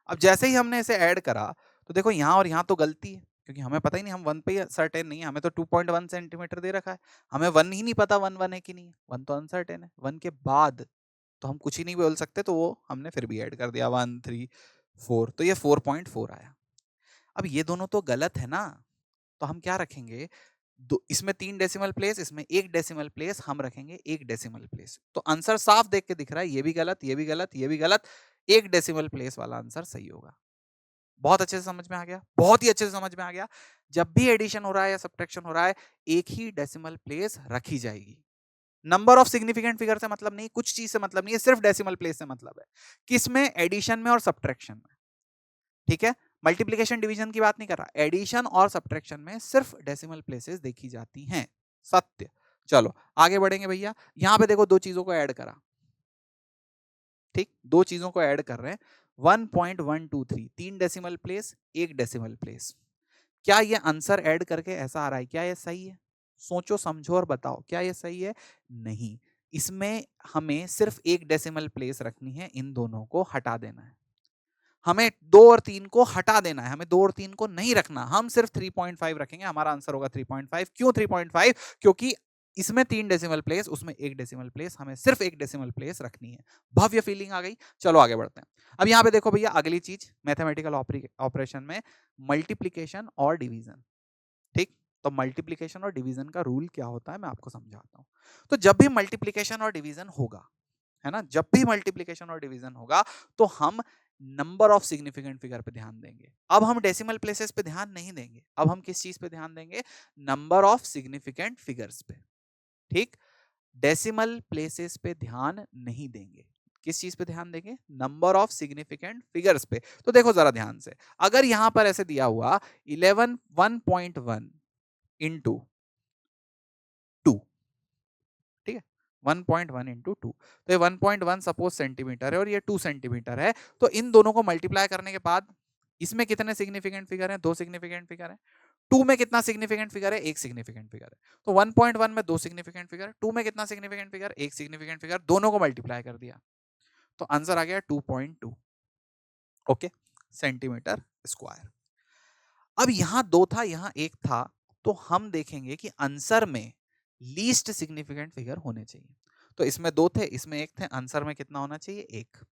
अब जैसे ही हमने इसे ऐड करा तो देखो यहां और यहां तो गलती है, क्योंकि हमें पता ही नहीं, हम वन पे ही सर्टेन नहीं है, हमें तो 2.1 सेंटीमीटर दे रखा है, हमें वन ही नहीं पता वन वन है कि नहीं है, वन तो अनसर्टेन है, वन के बाद तो हम कुछ ही नहीं बोल सकते, तो वो हमने फिर भी ऐड कर दिया 1 3 4, तो ये 4.4 आया। अब ये दोनों तो गलत है ना, तो हम क्या रखेंगे, दो इसमें 3 डेसिमल प्लेस, इसमें 1 डेसिमल प्लेस, हम रखेंगे 1 डेसिमल प्लेस। तो आंसर साफ देख के दिख रहा है, ये भी गलत, ये भी गलत, ये भी गलत, 1 डेसिमल प्लेस वाला आंसर सही होगा। बहुत अच्छे से समझ में आ गया, बहुत ही अच्छे से समझ में आ गया। जब भी एडिशन हो रहा है या सब्ट्रैक्शन हो रहा है, एक ही डेसिमल प्लेस रखी जाएगी। नंबर ऑफ सिग्निफिकेंट फिगर से मतलब नहीं, कुछ चीज से मतलब नहीं है, सिर्फ डेसिमल प्लेस से मतलब है। किसमें? एडिशन में और सब्ट्रैक्शन में, ठीक है। मल्टीप्लिकेशन डिवीजन की बात नहीं कर रहा, एडिशन और सब्ट्रैक्शन में सिर्फ डेसिमल प्लेसेस देखी जाती हैं, सत्य। चलो आगे बढ़ेंगे भैया, यहां पे देखो दो चीजों को ऐड करा, ठीक, दो चीजों को ऐड कर रहे हैं, 1.123, 3 डेसिमल प्लेस, 1 डेसिमल प्लेस। क्या ये आंसर ऐड करके ऐसा आ रहा है, क्या ये सही है? सोचो समझो और बताओ, क्या ये सही है? नहीं, इसमें हमें सिर्फ 1 डेसिमल प्लेस रखनी है, इन दोनों को हटा देना है। हमें 2 और 3 को हटा देना है, हमें 2 और 3 को नहीं रखना, हम सिर्फ 3.5 रखेंगे, हमारा आंसर होगा 3.5। क्यों 3.5? क्योंकि इसमें 3 डेसिमल प्लेस, उसमें 1 डेसिमल प्लेस, हमें सिर्फ 1 डेसिमल प्लेस रखनी है। भव्य फीलिंग आ गई। चलो आगे बढ़ते हैं। अब यहां पे देखो भैया, अगली चीज मैथमेटिकल ऑपरेशन में मल्टीप्लीकेशन और डिवीजन, ठीक। तो मल्टीप्लीकेशन और डिवीजन का रूल क्या होता है मैं आपको समझाता हूं। तो जब भी मल्टीप्लीकेशन और डिवीजन होगा, है ना, जब भी मल्टीप्लीकेशन और डिवीजन होगा, तो हम नंबर ऑफ सिग्निफिकेंट फिगर पे ध्यान देंगे। अब हम डेसिमल प्लेसेस पे ध्यान नहीं देंगे, अब हम किस चीज पे ध्यान देंगे? नंबर ऑफ सिग्निफिकेंट फिगर्स पे, ठीक। डेसिमल प्लेसेस पे ध्यान नहीं देंगे, किस चीज पे ध्यान देंगे? नंबर ऑफ सिग्निफिकेंट फिगर्स पे। तो देखो जरा ध्यान से, अगर यहां पर ऐसे दिया हुआ 11 1.1 इंटू 2, ठीक है, 1.1 इंटू 2, तो ये 1.1 सपोज सेंटीमीटर है और ये 2 सेंटीमीटर है। तो इन दोनों को मल्टीप्लाई करने के बाद इसमें कितने सिग्निफिकेंट फिगर हैं? 2 सिग्निफिकेंट फिगर हैं। 2 में कितना सिग्निफिकेंट फिगर है? 1 सिग्निफिकेंट फिगर है। तो 1.1 में 2 सिग्निफिकेंट फिगर, 2 में कितना सिग्निफिकेंट फिगर? 1 सिग्निफिकेंट फिगर, दोनों को मल्टीप्लाई कर दिया, तो आंसर आ गया 2.2, ओके, सेंटीमीटर स्क्वायर। अब यहां 2 था, यहां 1 था, तो हम देखेंगे कि आंसर में लीस्ट सिग्निफिकेंट फिगर होने चाहिए। तो इसमें 2 थे, इसमें 1 थे, आंसर में कितना होना चाहिए? 1।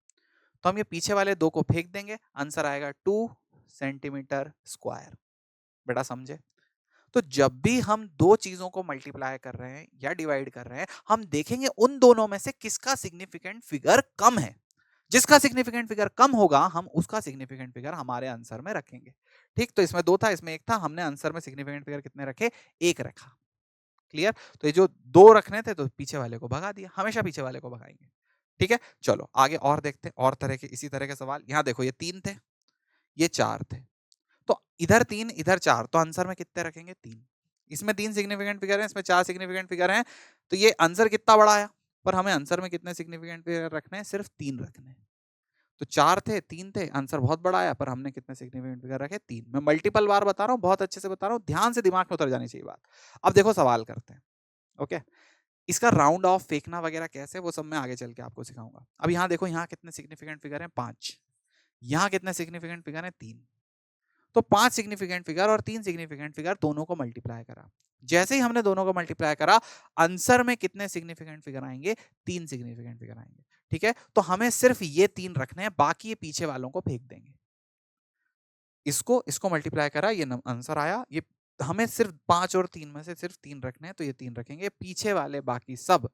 तो हम ये पीछे वाले 2 को फेंक देंगे, आंसर आएगा 2 सेंटीमीटर स्क्वायर। बेटा समझे? तो जब भी हम दो चीजों को मल्टीप्लाई कर रहे हैं या डिवाइड कर रहे हैं, हम देखेंगे उन दोनों में से किसका सिग्निफिकेंट फिगर कम है। जिसका सिग्निफिकेंट फिगर कम होगा, हम उसका सिग्निफिकेंट फिगर हमारे आंसर में रखेंगे, ठीक। तो इसमें 2 था, इसमें 1 था, हमने आंसर में सिग्निफिकेंट फिगर कितने रखे? 1 रखा। क्लियर? तो ये जो 2 रखने थे, तो पीछे वाले को भगा दिया, हमेशा पीछे वाले को भगाएंगे, ठीक है। चलो आगे और देखते हैं, और तरह के इसी तरह के सवाल। यहां देखो, ये 3 थे, ये 4 थे, तो इधर 3 इधर 4, तो आंसर में कितने रखेंगे? 3। इसमें 3 सिग्निफिकेंट फिगर हैं, इसमें 4 सिग्निफिकेंट फिगर हैं, तो ये आंसर कितना बड़ा आया? पर हमें आंसर में कितने सिग्निफिकेंट फिगर रखने हैं? सिर्फ 3 रखने हैं। तो 4 थे, 3 थे, आंसर बहुत बड़ा आया, पर हमने कितने सिग्निफिकेंट फिगर रखे? 3। मैं मल्टीपल बार बता रहा हूँ, बहुत अच्छे से बता रहा हूँ, ध्यान से दिमाग में उतर जानी चाहिए बात। अब देखो सवाल करते हैं, ओके। इसका राउंड ऑफ फेंकना वगैरह कैसे, वो सब मैं आगे चल के आपको सिखाऊंगा। अब यहाँ देखो, यहाँ कितने सिग्निफिकेंट फिगर हैं? 5। यहाँ कितने सिग्निफिकेंट फिगर हैं? 3। तो 5 सिग्निफिकेंट फिगर और 3 सिग्निफिकेंट फिगर दोनों को मल्टीप्लाई करा। जैसे ही हमने दोनों को मल्टीप्लाई करा, आंसर में कितने सिग्निफिकेंट फिगर आएंगे? 3 सिग्निफिकेंट फिगर आएंगे, ठीक है। तो हमें सिर्फ ये 3 रखने हैं, बाकी ये पीछे वालों को फेंक देंगे। इसको इसको मल्टीप्लाई करा, ये आंसर आया, ये हमें सिर्फ 5 और 3 में से सिर्फ 3 रखने हैं, तो ये 3 रखेंगे, पीछे वाले बाकी सब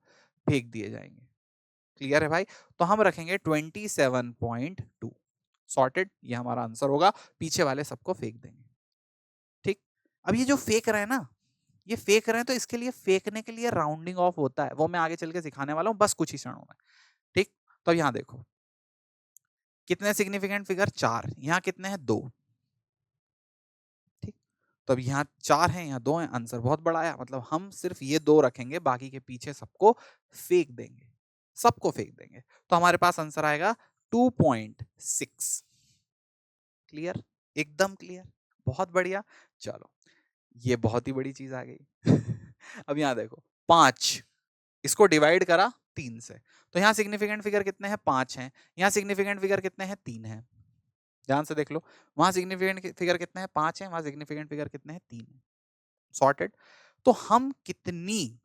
फेंक दिए जाएंगे। क्लियर है भाई? तो हम रखेंगे 27.2, सॉर्टेड, ये हमारा आंसर होगा, पीछे वाले सबको फेंक देंगे, ठीक। अब ये जो फेंक रहे हैं ना, ये फेंक रहे हैं, तो इसके लिए फेंकने के लिए राउंडिंग ऑफ होता है, वो मैं आगे चल के सिखाने वाला हूं, बस कुछ ही क्षणों में, ठीक। तो यहां देखो, कितने सिग्निफिकेंट फिगर? 4, यहां कितने हैं? 2, ठीक। तो अब यहाँ 4 हैं, यहाँ 2 हैं, आंसर बहुत बड़ा आया। मतलब हम सिर्फ ये 2 रखेंगे, बाकी के पीछे सबको फेंक देंगे, सबको फेंक देंगे। तो हमारे पास आंसर आएगा 2.6। क्लियर? एकदम क्लियर, बहुत बढ़िया। चलो, ये बहुत ही बड़ी चीज आ गई। अब यहाँ देखो, 5 इसको डिवाइड करा 3 से, तो यहाँ सिग्निफिकेंट फिगर कितने हैं? 5 हैं। यहाँ सिग्निफिकेंट फिगर कितने हैं? 3 हैं। ध्यान से देख लो, वहां सिग्निफिकेंट फिगर कितने हैं? 5 हैं, वहां सिग्निफिकेंट फिगर कितने हैं? 3 हैं। सॉर्टेड। तो हम कितनी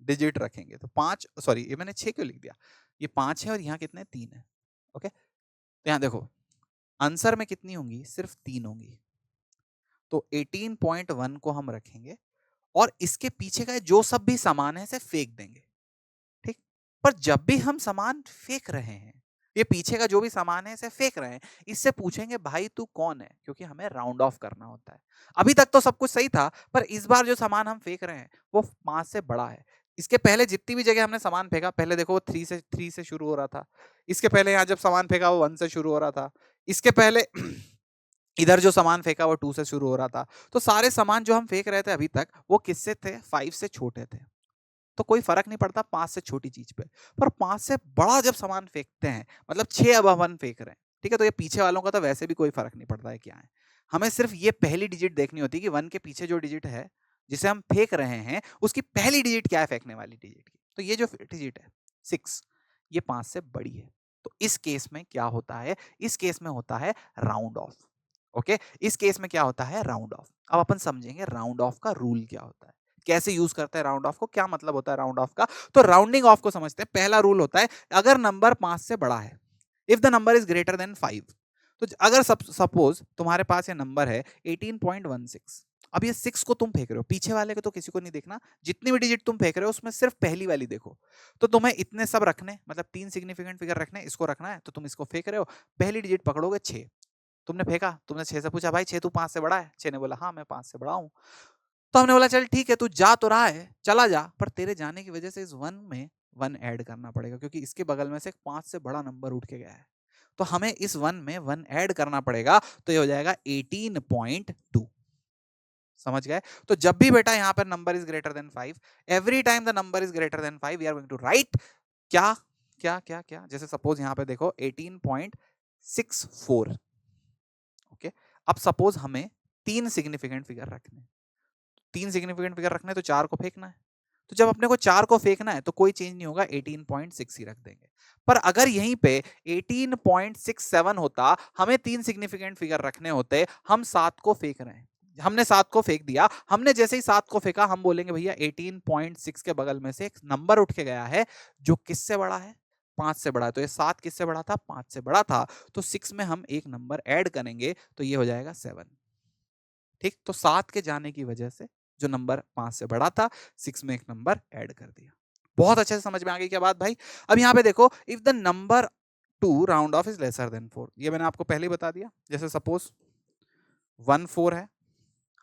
डिजिट रखेंगे? तो 5, सॉरी ये मैंने 6 क्यों लिख दिया? ये 5 है और यहाँ कितने? 3 है। ओके, तो यहाँ देखो, आंसर में कितनी होंगी? सिर्फ 3 होंगी। तो 18.1 को हम रखेंगे और इसके पीछे का जो सब भी सामान है इसे फेंक देंगे। ठीक, पर जब भी हम सामान फेंक रहे हैं, ये पीछे का जो भी सामान है इसे फेंक रहे हैं, इससे पूछेंगे भाई तू कौन है, क्योंकि हमें राउंड ऑफ करना होता है। अभी तक तो सब कुछ सही था, पर इस बार जो सामान हम फेंक रहे हैं वो 5 से बड़ा है। इसके पहले जितनी भी जगह हमने सामान फेंका, पहले देखो वो 3 से शुरू हो रहा था। इसके पहले यहाँ जब सामान फेंका वो 1 से शुरू हो रहा था। इसके पहले इधर जो सामान फेंका वो 2 से शुरू हो रहा था। तो सारे सामान जो हम फेंक रहे थे अभी तक, वो किससे थे? 5 से छोटे थे। तो कोई फर्क नहीं पड़ता 5 से छोटी चीज पे। पर 5 से बड़ा जब सामान फेंकते हैं, मतलब 6 अब अपन फेंक रहे हैं, ठीक है, तो ये पीछे वालों का तो वैसे भी कोई फर्क नहीं पड़ता है क्या है। हमें सिर्फ ये पहली डिजिट देखनी होती है कि 1 के पीछे जो डिजिट है जिसे हम फेंक रहे हैं, उसकी पहली डिजिट क्या है फेंकने वाली डिजिट की। तो ये जो डिजिट है 6, ये 5 से बड़ी है। तो इस केस में क्या होता है? इस केस में होता है राउंड ऑफ। ओके, इस केस में क्या होता है? Round of. अब अपन समझेंगे राउंड ऑफ का रूल क्या होता है, कैसे यूज करते हैं राउंड ऑफ को, क्या मतलब होता है राउंड ऑफ का। तो राउंडिंग ऑफ को समझते हैं। पहला रूल होता है, अगर नंबर 5 से बड़ा है, if the number is greater than 5। तो अगर सपोज तुम्हारे पास ये नंबर है 18.16, अब ये 6 को तुम फेंक रहे हो, पीछे वाले को तो किसी को नहीं देखना, जितनी भी डिजिट तुम फेंक रहे हो उसमें सिर्फ पहली वाली देखो। तो तुम्हें इतने सब रखने, मतलब 3 सिग्निफिकेंट फिगर रखने, इसको रखना है, तो तुम इसको फेंक रहे हो, पहली डिजिट पकड़ोगे 6। तुमने फेंका, तुमने 6 से पूछा भाई 6 तू 5 से बड़ा है? 6 ने बोला हाँ मैं 5 से बड़ा हूं। तो हमने बोला चल ठीक है, तू जा तो रहा है, चला जा, पर तेरे जाने की वजह से इस 1 में 1 ऐड करना पड़ेगा, क्योंकि इसके बगल में से एक 5 से बड़ा नंबर उठ के गया है। तो हमें इस 1 में 1 ऐड करना पड़ेगा, तो ये हो जाएगा 18.2। समझ गए? तो जब भी बेटा यहां पर number is greater than 5, every time the number is greater than 5 we are going to write क्या क्या क्या क्या। जैसे सपोज यहां पे देखो 18.64। ओके, अब सपोज हमें 3 सिग्निफिकेंट फिगर रखने, 3 सिग्निफिकेंट फिगर रखने तो 4 को फेंकना है। तो जब अपने को 4 को फेंकना है तो कोई चेंज नहीं होगा, 18.6 ही रख देंगे। पर अगर यहीं पे 18.67 होता, हमें 3 सिग्निफिकेंट फिगर रखने होते, हम 7 को फेंक रहे हैं, हमने 7 को फेंक दिया। हमने जैसे ही 7 को फेंका, हम बोलेंगे भैया 18.6 के बगल में से एक नंबर उठ के गया है जो किससे बड़ा है? 5 से बड़ा है। तो ये 7 किससे बड़ा था? 5 से बड़ा था। तो 6 में हम एक नंबर ऐड करेंगे, तो ये हो जाएगा 7। ठीक, तो 7 के जाने की वजह से जो नंबर 5 से बड़ा था, 6 में एक नंबर ऐड कर दिया। बहुत अच्छे से समझ में आ गई क्या बात भाई? अब यहाँ पे देखो, if the number 2 round of is lesser than 4, ये मैंने आपको पहले ही बता दिया। जैसे सपोज 1 4 है,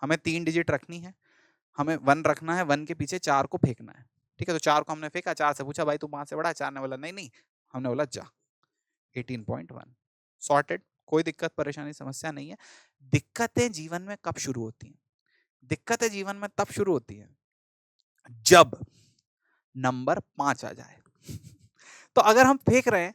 हमें 3 डिजिट रखनी है, हमें 1 रखना है, 1 के पीछे 4 को फेंकना है। ठीक है, तो 4 को हमने फेंका, 4 से पूछा भाई तू 5 से बड़ा है? 4 ने बोला नहीं नहीं, हमने बोला जा 18.1। सॉर्टेड, कोई दिक्कत परेशानी समस्या नहीं है। दिक्कतें जीवन में कब शुरू होती हैं? दिक्कतें जीवन में तब शुरू होती है जब नंबर 5 आ जाए। तो अगर हम फेंक रहे हैं,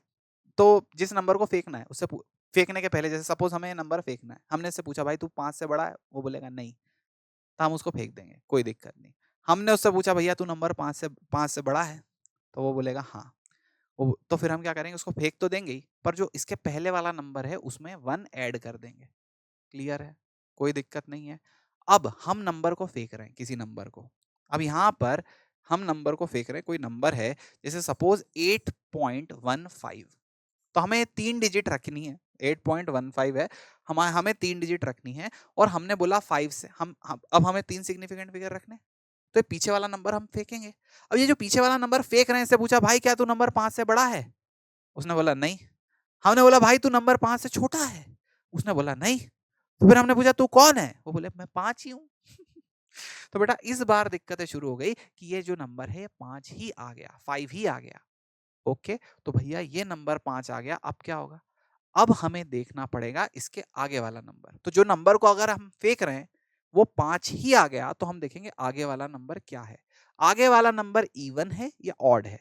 तो जिस नंबर को फेंकना है उससे फेंकने के पहले, जैसे सपोज हमें नंबर फेंकना है, हमने इससे पूछा भाई तू 5 से बड़ा है? वो बोलेगा नहीं, तो हम उसको फेंक देंगे, कोई दिक्कत नहीं। हमने उससे पूछा भैया तू नंबर 5 से बड़ा है? तो वो बोलेगा हाँ। तो फिर हम क्या करेंगे? उसको फेंक तो देंगे ही, पर जो इसके पहले वाला नंबर है उसमें 1 ऐड कर देंगे। क्लियर है? कोई दिक्कत नहीं है। अब हम नंबर को फेंक रहे हैं, किसी नंबर को। अब यहाँ पर हम नंबर को फेंक रहे हैं, कोई नंबर है, जैसे सपोज 8.15। तो हमें 3 डिजिट रखनी है, 8.15 है, हमें 3 डिजिट रखनी है, और हमने बोला 5 से अब हमें 3 सिग्निफिकेंट फिगर रखने, तो ये पीछे वाला नंबर हम फेंकेंगे। अब ये जो पीछे वाला नंबर फेंक रहे हैं, इससे पूछा भाई क्या तू नंबर 5 से बड़ा है? उसने बोला नहीं। हमने बोला भाई तू नंबर 5 से छोटा है? उसने बोला नहीं। तो फिर हमने पूछा तू कौन है? वो बोले मैं 5 ही हूं। तो बेटा इस बार दिक्कतें शुरू हो गई कि ये जो नंबर है 5 ही आ गया, 5 ही आ गया। ओके, तो भैया ये नंबर 5 आ गया, अब क्या होगा? अब हमें देखना पड़ेगा इसके आगे वाला नंबर। तो जो नंबर को अगर हम फेंक रहे हैं वो 5 ही आ गया तो हम देखेंगे आगे वाला नंबर क्या है। आगे वाला नंबर इवन है या ऑड है,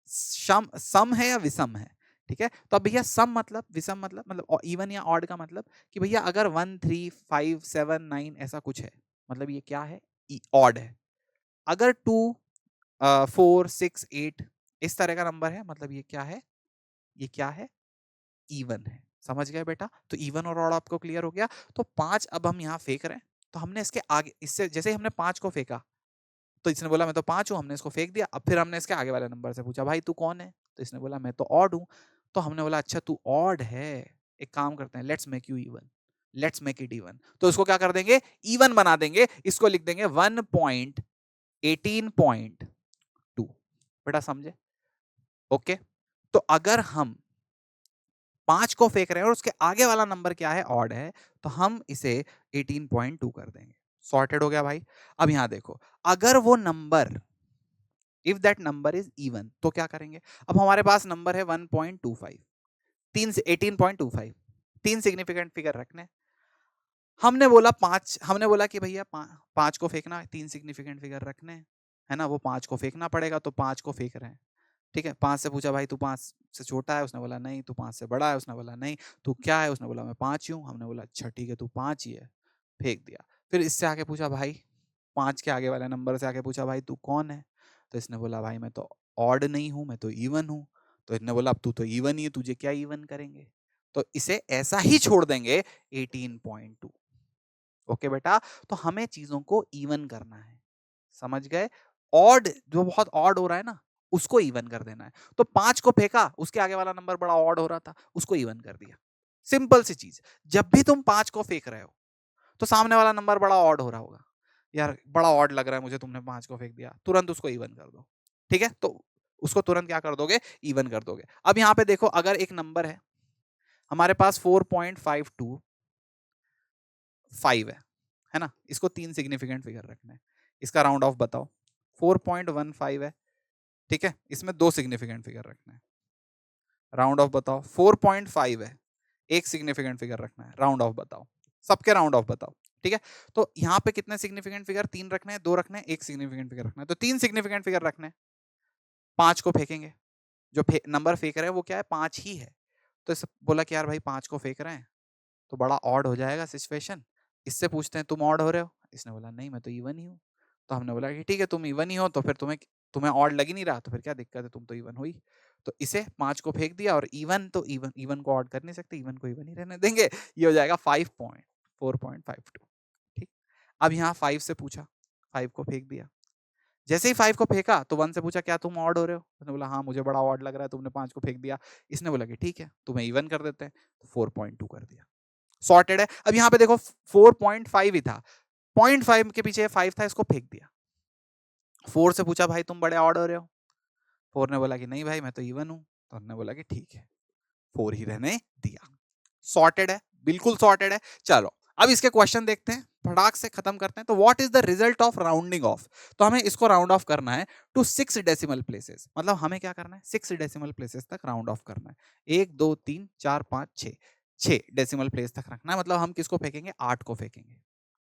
सम है या विषम है। ठीक है, तो अब भैया सम मतलब, विषम मतलब इवन या ऑड का मतलब कि भैया अगर 1 3 5 7 9 ऐसा कुछ है, मतलब ये क्या है, ऑड है। अगर 2 4 6 8 इस तरह का नंबर है, मतलब ये क्या है, ये क्या है, इवन है। समझ गए बेटा? तो इवन और ऑड आपको क्लियर हो गया। तो 5 अब हम यहाँ फेंक रहे हैं, तो हमने इसके आगे, इससे जैसे ही हमने 5 को फेंका तो इसने बोला मैं तो 5 हूँ, हमने इसको फेंक दिया। अब फिर हमने इसके आगे वाले नंबर से पूछा भाई तू कौन है, तो इसने बोला मैं तो ऑड हूँ। तो हमने बोला अच्छा तू ऑड है, एक काम करते हैं, let's make you even, let's make it even. तो इसको क्या कर देंगे, इवन बना देंगे। इसको लिख देंगे 1.18.2। बेटा समझे? ओके। तो अगर हम 5 को फेंक रहे हैं और उसके आगे वाला नंबर क्या है, ऑड है, तो हम इसे 18.2 कर देंगे। सॉर्टेड हो गया भाई। अब यहां देखो, अगर वो number, if that number is even, तो क्या करेंगे। अब हमारे पास नंबर है 1.25, 3 से 18.25, 3 सिग्निफिकेंट फिगर रखने। हमने बोला 5, हमने बोला कि भैया 5 को फेंकना, 3 सिग्निफिकेंट फिगर रखने, है ना, वो 5 को फेंकना पड़ेगा, तो 5 को फेंक रहे हैं। ठीक है, 5 से पूछा भाई तू 5 से छोटा है, उसने बोला नहीं। तू 5 से बड़ा है, उसने बोला नहीं। तू क्या है, उसने बोला मैं 5 ही हूँ। हमने बोला अच्छा ठीक है तू 5 ही है, फेंक दिया। फिर इससे आगे पूछा भाई, 5 के आगे वाले नंबर से आगे पूछा भाई तू कौन है, तो इसने बोला भाई मैं तो ऑड नहीं हूँ, मैं तो इवन हूँ। तो इसने बोला अब तू तो इवन ही है, तुझे क्या इवन करेंगे। तो इसे ऐसा ही छोड़ देंगे 18.2। ओके बेटा, तो हमें चीजों को इवन करना है, समझ गए। ऑड जो बहुत ऑड हो रहा है ना, उसको इवन कर देना है। तो 5 को फेंका, उसके आगे वाला नंबर बड़ा ऑड हो रहा था, उसको इवन कर दिया। सिंपल सी चीज। जब भी तुम 5 को फेंक रहे हो तो सामने वाला नंबर बड़ा ऑड हो रहा होगा, यार बड़ा ऑड लग रहा है मुझे, तुमने 5 को फेंक दिया, तुरंत उसको इवन कर दो। ठीक है, तो उसको तुरंत क्या कर दोगे, इवन कर दोगे। अब यहां पे देखो, अगर एक नंबर है हमारे पास 4.525 है ना, इसको 3 सिग्निफिकेंट फिगर रखना है, इसका राउंड ऑफ बताओ। 4.15 है, ठीक है, इसमें 2 सिग्निफिकेंट फिगर रखना है, राउंड ऑफ बताओ। 4.5 है, एक सिग्निफिकेंट फिगर रखना है, राउंड ऑफ बताओ। सबके राउंड ऑफ बताओ। ठीक है, तो यहाँ पे कितने सिग्निफिकेंट फिगर, 3 रखने हैं, 2 रखने हैं, एक सिग्निफिकेंट फिगर रखना है, तो 3 सिग्निफिकेंट फिगर रखने हैं। 5 को फेंकेंगे, जो नंबर फेंक रहे हैं वो क्या है, 5 ही है। तो इस बोला कि यार भाई 5 को फेंक रहे हैं तो बड़ा ऑड हो जाएगा सिचुएशन। इससे पूछते हैं तुम ऑड हो रहे हो, इसने बोला नहीं मैं तो इवन ही हूँ। तो हमने बोला कि ठीक है तुम इवन ही हो, तो फिर तुम्हें तुम्हें ऑड लग ही नहीं रहा, तो फिर क्या दिक्कत है, तुम तो इवन हो ही। तो इसे 5 को फेंक दिया, और इवन तो इवन, इवन को ऑड कर नहीं सकते, इवन को इवन ही रहने देंगे। ये हो जाएगा 5.4.52। ठीक। अब यहाँ 5 से पूछा, 5 को फेंक दिया। जैसे ही 5 को फेंका तो 1 से पूछा क्या तुम ऑड हो रहे हो, उसने बोला हाँ मुझे बड़ा ऑड लग रहा है, तुमने 5 को फेंक दिया। इसने बोला कि ठीक है तुम्हें इवन कर देते हैं, तो 4.2 कर दिया। सॉर्टेड है। अब यहां पे देखो 4.5 ही था, 0.5 के पीछे 5 था, इसको फेंक दिया। 4 से पूछा भाई तुम बड़े ऑड हो रहे हो, 4 ने बोला कि नहीं भाई मैं तो इवन हूं, तो हमने बोला कि ठीक है 4 ही रहने दिया। सॉर्टेड है, बिल्कुल सॉर्टेड है। चलो अब इसके क्वेश्चन देखते हैं, फटाक से खत्म करते हैं। तो what is the result of rounding off, तो हमें इसको राउंड ऑफ करना है टू 6 डेसिमल प्लेसेस। मतलब हमें क्या करना है, 6 डेसिमल प्लेसेस तक राउंड ऑफ करना है। 1 2 3 4 5 6, 6 डेसिमल प्लेस तक रखना है। मतलब हम किसको फेंकेंगे, 8 को फेंकेंगे।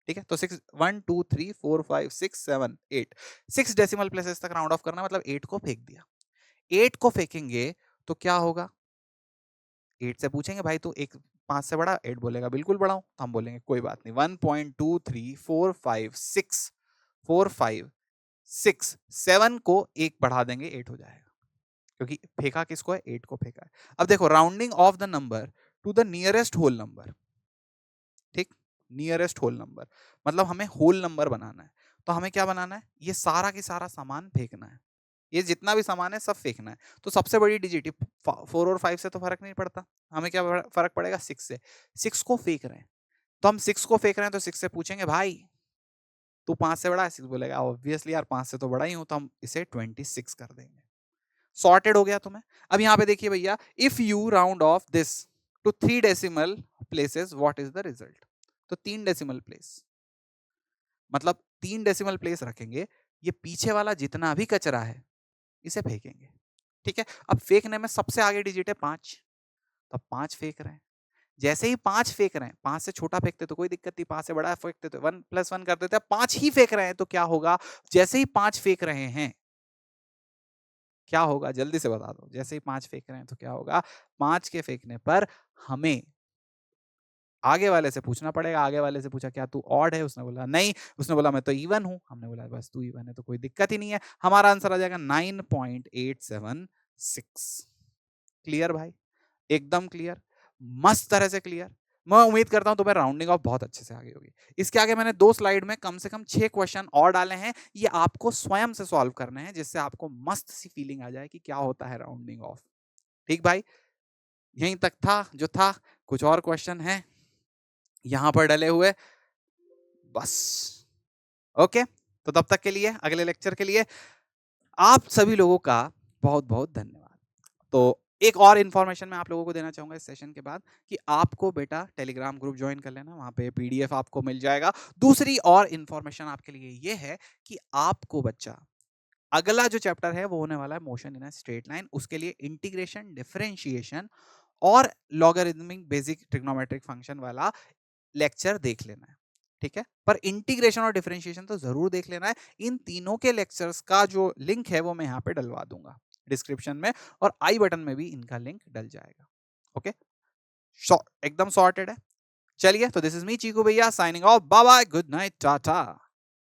ठीक है, तो 6 1 2 3 4 5 6 7 8, 6 डेसिमल प्लेसेस तक राउंड ऑफ करना है, मतलब 8 को फेंक दिया। 8 को फेंकेंगे तो क्या होगा, 8 से पूछेंगे भाई तू एक 5 से बड़ा, 8 बोलेगा बिल्कुल बड़ा हूं, तो हम बोलेंगे कोई बात नहीं, 1.2345 4 5 6 7 को एक बढ़ा देंगे, 8 हो जाएगा, क्योंकि फेंका किसको है, 8 को फेंका है। अब देखो rounding off the number to the nearest whole number. ठीक, नियरेस्ट होल नंबर मतलब हमें होल नंबर बनाना है। तो हमें क्या बनाना है, ये सारा की सारा सामान फेंकना है, ये जितना भी सामान है सब फेंकना है। तो सबसे बड़ी डिजिट 4 और 5 से तो फर्क नहीं पड़ता, हमें क्या फर्क पड़ेगा 6 से। 6 को फेंक रहे हैं, तो हम 6 को फेंक रहे हैं, तो 6 से पूछेंगे भाई तू 5 से बड़ा है, 6 बोलेगा ऑब्वियसली यार 5 से तो बड़ा ही हूं, तो हम इसे 26 कर देंगे। सॉर्टेड हो गया तुम्हें। अब यहां पे देखिए भैया, if you round off this to 3 decimal places what is the result. तो 3 डेसिमल प्लेस मतलब 3 डेसिमल प्लेस रखेंगे, ये पीछे वाला जितना भी कचरा है इसे फेंकेंगे। ठीक है, अब फेंकने में सबसे आगे डिजिट है 5, तो 5 फेंक रहे हैं। जैसे ही 5 फेंक रहे हैं, 5 से छोटा फेंकते तो कोई दिक्कत नहीं, 5 से बड़ा फेंकते तो 1 + 1 कर देते हैं, 5 ही फेंक रहे हैं तो क्या होगा? जैसे ही 5 फेंक रहे हैं, क्या होगा? जल्दी से बता दो। जैसे ही 5 फेंक रहे हैं तो क्या होगा? 5 के फेंकने पर हमें आगे वाले से पूछना पड़ेगा। आगे वाले से पूछा, क्या तू ऑड है? उसने बोला नहीं। उसने बोला मैं तो इवन हूँ। हमने बोला बस तू इवन है तो कोई दिक्कत ही नहीं है। हमारा आंसर आ जाएगा 9.876। क्लियर भाई? एकदम क्लियर, मस्त तरह से क्लियर। मैं उम्मीद करता हूं तुम्हें राउंडिंग ऑफ बहुत अच्छे से आ गई होगी। इसके आगे मैंने 2 स्लाइड में कम से कम 6 क्वेश्चन और डाले हैं। ये आपको स्वयं से सॉल्व करने हैं, जिससे आपको मस्त सी फीलिंग आ जाए कि क्या होता है राउंडिंग ऑफ। ठीक भाई? यहीं तक था जो था। कुछ और क्वेश्चन है यहां पर डले हुए? बस ओके। तो तब तक के लिए, अगले लेक्चर के लिए आप सभी लोगों का बहुत बहुत धन्यवाद। तो एक और इन्फॉर्मेशन मैं आप लोगों को देना चाहूंगा इस सेशन के बाद, कि आपको बेटा टेलीग्राम ग्रुप ज्वाइन कर लेना, वहां पे पीडीएफ आपको मिल जाएगा। दूसरी और इन्फॉर्मेशन आपके लिए ये है कि आपको बच्चा अगला जो चैप्टर है वो होने वाला है motion in a straight line. उसके लिए इंटीग्रेशन, डिफरेंशिएशन और लॉगरिथमिक बेसिक ट्रिग्नोमेट्रिक फंक्शन वाला लेक्चर देख लेना है। ठीक है? पर इंटीग्रेशन और डिफरेंशिएशन तो जरूर देख लेना है। इन तीनों के लेक्चर्स का जो लिंक है वो मैं यहाँ पे डलवा दूंगा डिस्क्रिप्शन में, और आई बटन में भी इनका लिंक डल जाएगा। ओके, एकदम सॉर्टेड है। चलिए, तो दिस इज मी चीकू भैया signing off. Bye bye, good night, Tata.